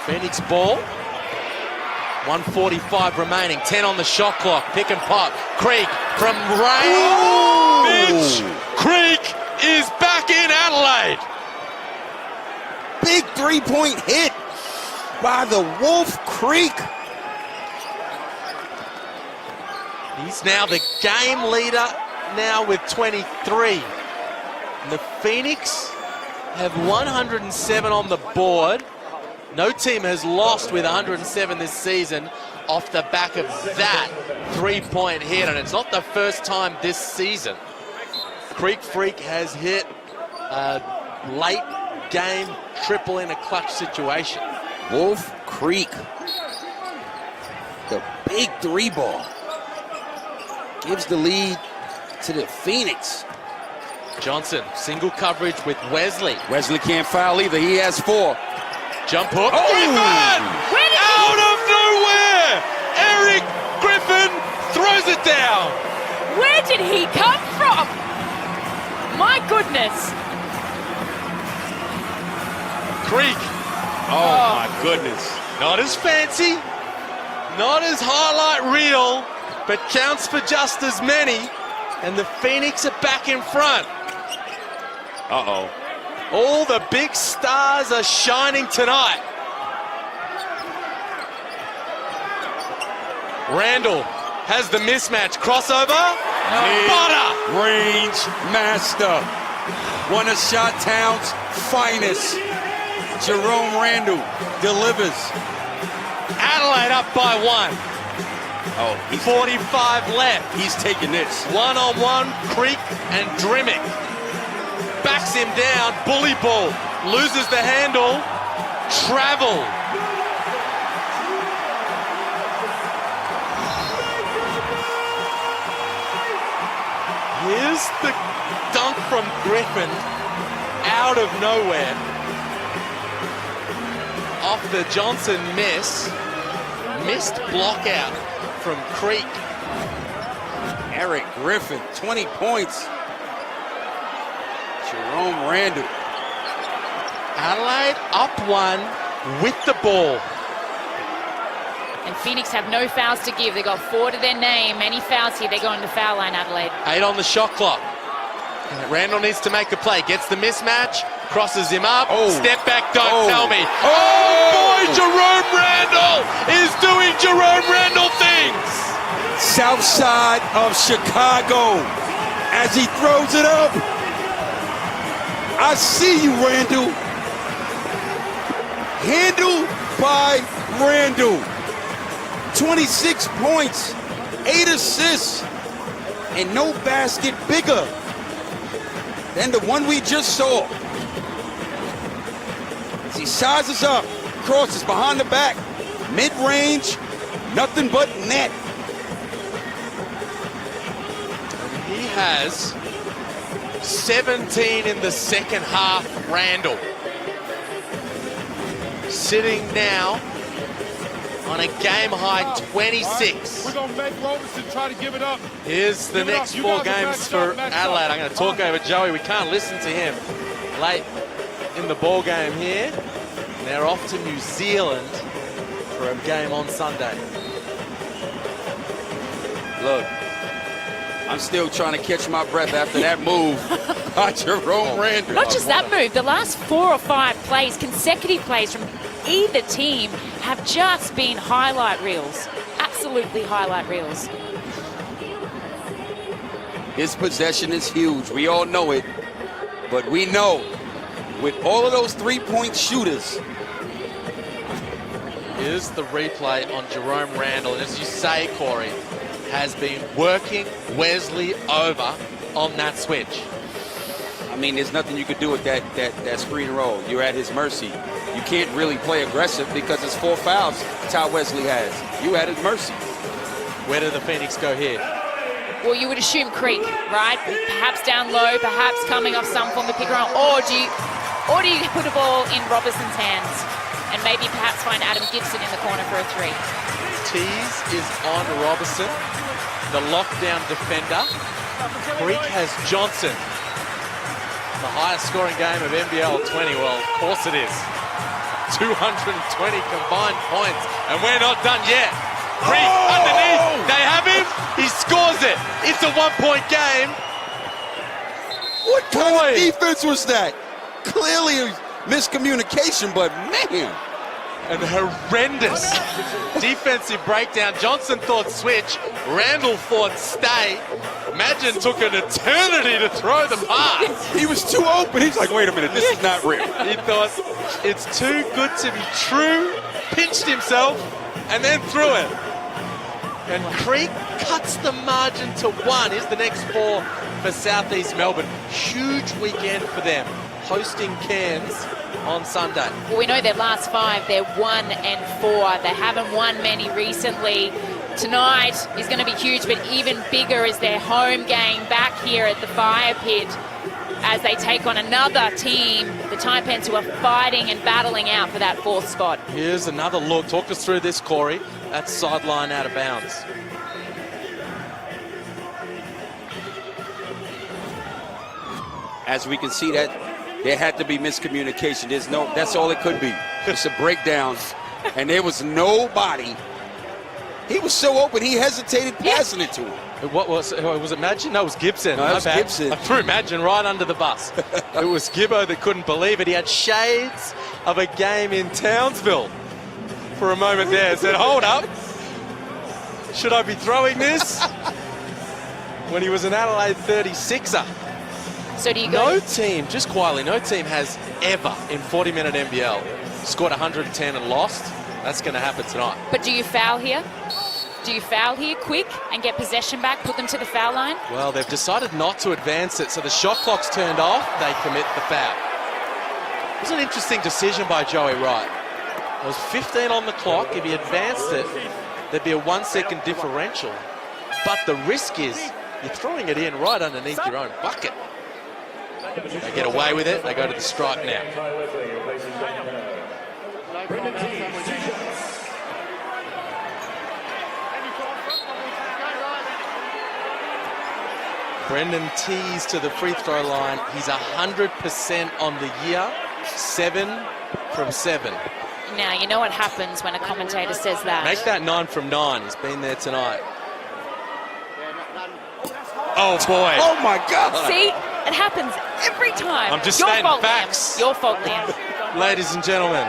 Speaker 1: Phoenix ball. 1:45 remaining. 10 on the shot clock. Pick and pop. Creek from range. Mitch Creek is back in Adelaide.
Speaker 2: Big three-point hit by the Wolf Creek.
Speaker 1: He's now the game leader now with 23. And the Phoenix have 107 on the board. No team has lost with 107 this season off the back of that three-point hit, and it's not the first time this season. Creek Freak has hit a late game triple in a clutch situation.
Speaker 2: Wolf Creek, the big three ball, gives the lead to the Phoenix.
Speaker 1: Johnson, single coverage with Wesley.
Speaker 2: Wesley can't foul either, he has 4.
Speaker 1: Jump hook.
Speaker 2: Oh!
Speaker 1: Griffin! Out of nowhere! Eric Griffin throws it down.
Speaker 3: Where did he come from? My goodness.
Speaker 1: Creek. Oh my goodness. Not as fancy, not as highlight reel, but counts for just as many. And the Phoenix are back in front. Uh-oh. All the big stars are shining tonight. Randall has the mismatch. Crossover. Butter.
Speaker 2: Range master. One of Shot-Town's finest. Jerome Randall delivers.
Speaker 1: Adelaide up by 1.
Speaker 2: Oh,
Speaker 1: 45 left.
Speaker 2: He's taking this.
Speaker 1: One-on-one, Creek and Drimmick. Backs him down, bully ball, loses the handle, travel. Here's the dunk from Griffin out of nowhere. Off the Johnson miss. Missed block out from Creek.
Speaker 2: Eric Griffin, 20 points. Jerome Randall.
Speaker 1: Adelaide up 1 with the ball.
Speaker 3: And Phoenix have no fouls to give. They got 4 to their name. Any fouls here, they go into foul line, Adelaide.
Speaker 1: 8 on the shot clock. Randall needs to make a play. Gets the mismatch, crosses him up.
Speaker 2: Oh.
Speaker 1: Step back, don't tell me.
Speaker 2: Oh.
Speaker 1: Oh boy, Jerome Randall is doing Jerome Randall things.
Speaker 2: South side of Chicago as he throws it up. I see you, Randall. Handled by Randall. 26 points, 8 assists, and no basket bigger than the one we just saw. As he sizes up, crosses behind the back, mid-range, nothing but net.
Speaker 1: He has 17 in the second half, Randall. Sitting now on a game-high 26.
Speaker 7: We're going to make Robertson try to give it up.
Speaker 1: Here's the next 4 games for Adelaide. I'm going to talk over Joey. We can't listen to him late in the ball game here. They're off to New Zealand for a game on Sunday.
Speaker 2: Look, I'm still trying to catch my breath after that move by Jerome Randall.
Speaker 3: Not just that move, the last 4 or 5 plays, consecutive plays from either team have just been highlight reels. Absolutely highlight reels.
Speaker 2: His possession is huge. We all know it. But we know with all of those three-point shooters.
Speaker 1: Here's the replay on Jerome Randall. And as you say, Corey, has been working Wesley over on that switch.
Speaker 2: I mean, there's nothing you could do with that screen roll. You're at his mercy. You can't really play aggressive because it's 4 fouls Ty Wesley has. You at his mercy.
Speaker 1: Where did the Phoenix go here?
Speaker 3: Well, you would assume Creek, right? Perhaps down low, perhaps coming off some form of pick and roll. Or do you put a ball in Robertson's hands and maybe perhaps find Adam Gibson in the corner for a 3?
Speaker 1: Tease is on Robertson, the lockdown defender. Creek has Johnson. The highest scoring game of NBL20. Well, of course it is. 220 combined points. And we're not done yet. Creek underneath. They have him. He scores it. It's a 1-point game.
Speaker 2: What kind of defense was that? Clearly miscommunication, but man.
Speaker 1: An horrendous defensive breakdown. Johnson thought switch. Randall thought stay. Imagine took an eternity to throw the pass.
Speaker 2: He was too open. He's like, wait a minute, this is not real.
Speaker 1: He thought it's too good to be true. Pinched himself and then threw it. And Creek cuts the margin to 1. Here's the next 4 for South East Melbourne. Huge weekend for them, hosting Cairns on Sunday.
Speaker 3: Well, we know their last 5, they're 1 and 4. They haven't won many recently. Tonight is going to be huge, but even bigger is their home game back here at the Fire Pit as they take on another team, the Taipans, who are fighting and battling out for that 4th spot.
Speaker 1: Here's another look. Talk us through this, Corey. That's sideline out of bounds.
Speaker 2: As we can see, that there had to be miscommunication. That's all it could be. It's a breakdown, and there was nobody. He was so open, he hesitated passing it to him.
Speaker 1: What was it Madgen? No, it was Gibson.
Speaker 2: No, it was Gibson.
Speaker 1: I threw Madgen right under the bus. It was Gibbo that couldn't believe it. He had shades of a game in Townsville for a moment there. Said, hold up. Should I be throwing this? When he was an Adelaide 36er.
Speaker 3: So do you go?
Speaker 1: No team, just quietly, no team has ever in 40-minute NBL scored 110 and lost. That's going to happen tonight.
Speaker 3: But do you foul here? Do you foul here quick and get possession back, put them to the foul line?
Speaker 1: Well, they've decided not to advance it, so the shot clock's turned off, they commit the foul. It was an interesting decision by Joey Wright. There was 15 on the clock. If he advanced it, there'd be a 1-second differential. But the risk is you're throwing it in right underneath your own bucket. They get away with it, they go to the stripe now. Brendan tees to the free throw line. He's 100% on the year, 7 from 7.
Speaker 3: Now, you know what happens when a commentator says that.
Speaker 1: Make that 9 from 9. He's been there tonight. Oh, boy.
Speaker 2: Oh, my God.
Speaker 3: See, it happens every time.
Speaker 1: I'm just
Speaker 3: Your
Speaker 1: stating
Speaker 3: fault,
Speaker 1: facts.
Speaker 3: Liam. Your fault, Liam.
Speaker 1: Ladies and gentlemen.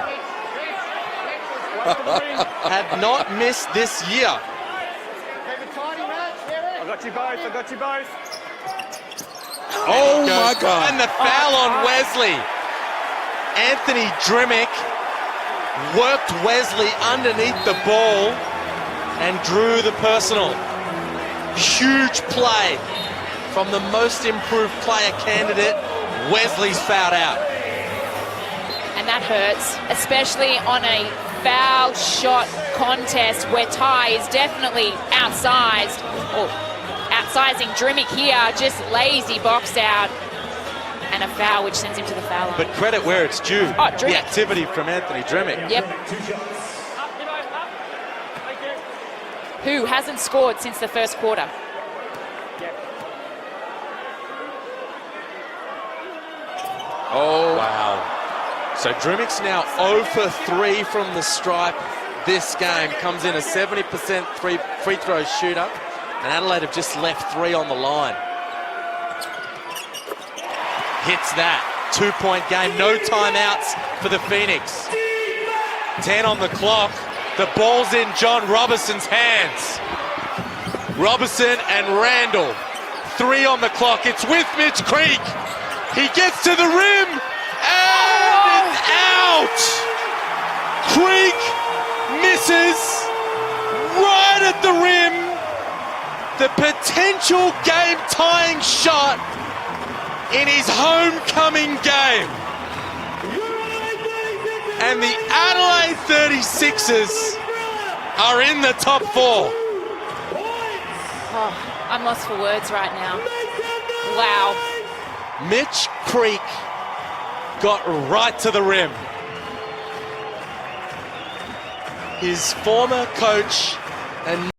Speaker 1: Had not missed this year.
Speaker 8: I got you both. I got you both.
Speaker 2: Oh, my God.
Speaker 1: And the foul on Wesley. Anthony Drimmick worked Wesley underneath the ball and drew the personal. Huge play from the most improved player candidate. Wesley's fouled out.
Speaker 3: And that hurts, especially on a foul shot contest where Ty is definitely outsized, or outsizing Drimmick here, just lazy box out, and a foul which sends him to the foul line.
Speaker 1: But credit where it's due.
Speaker 3: Oh, Drimmick.
Speaker 1: The activity from Anthony Drimmick.
Speaker 3: Yep. Who hasn't scored since the first quarter.
Speaker 2: Oh,
Speaker 1: wow. So Drimmick's now 0 for 3 from the stripe this game. Comes in a 70% free throw shooter. And Adelaide have just left 3 on the line. Hits that. 2-point game. No timeouts for the Phoenix. 10 on the clock. The ball's in John Robertson's hands. Robertson and Randall. 3 on the clock. It's with Mitch Creek. He gets to the rim and it's out. Creek misses right at the rim. The potential game-tying shot in his homecoming game. And the Adelaide 36ers are in the top 4.
Speaker 3: Oh, I'm lost for words right now. Wow.
Speaker 1: Mitch Creek got right to the rim. His former coach and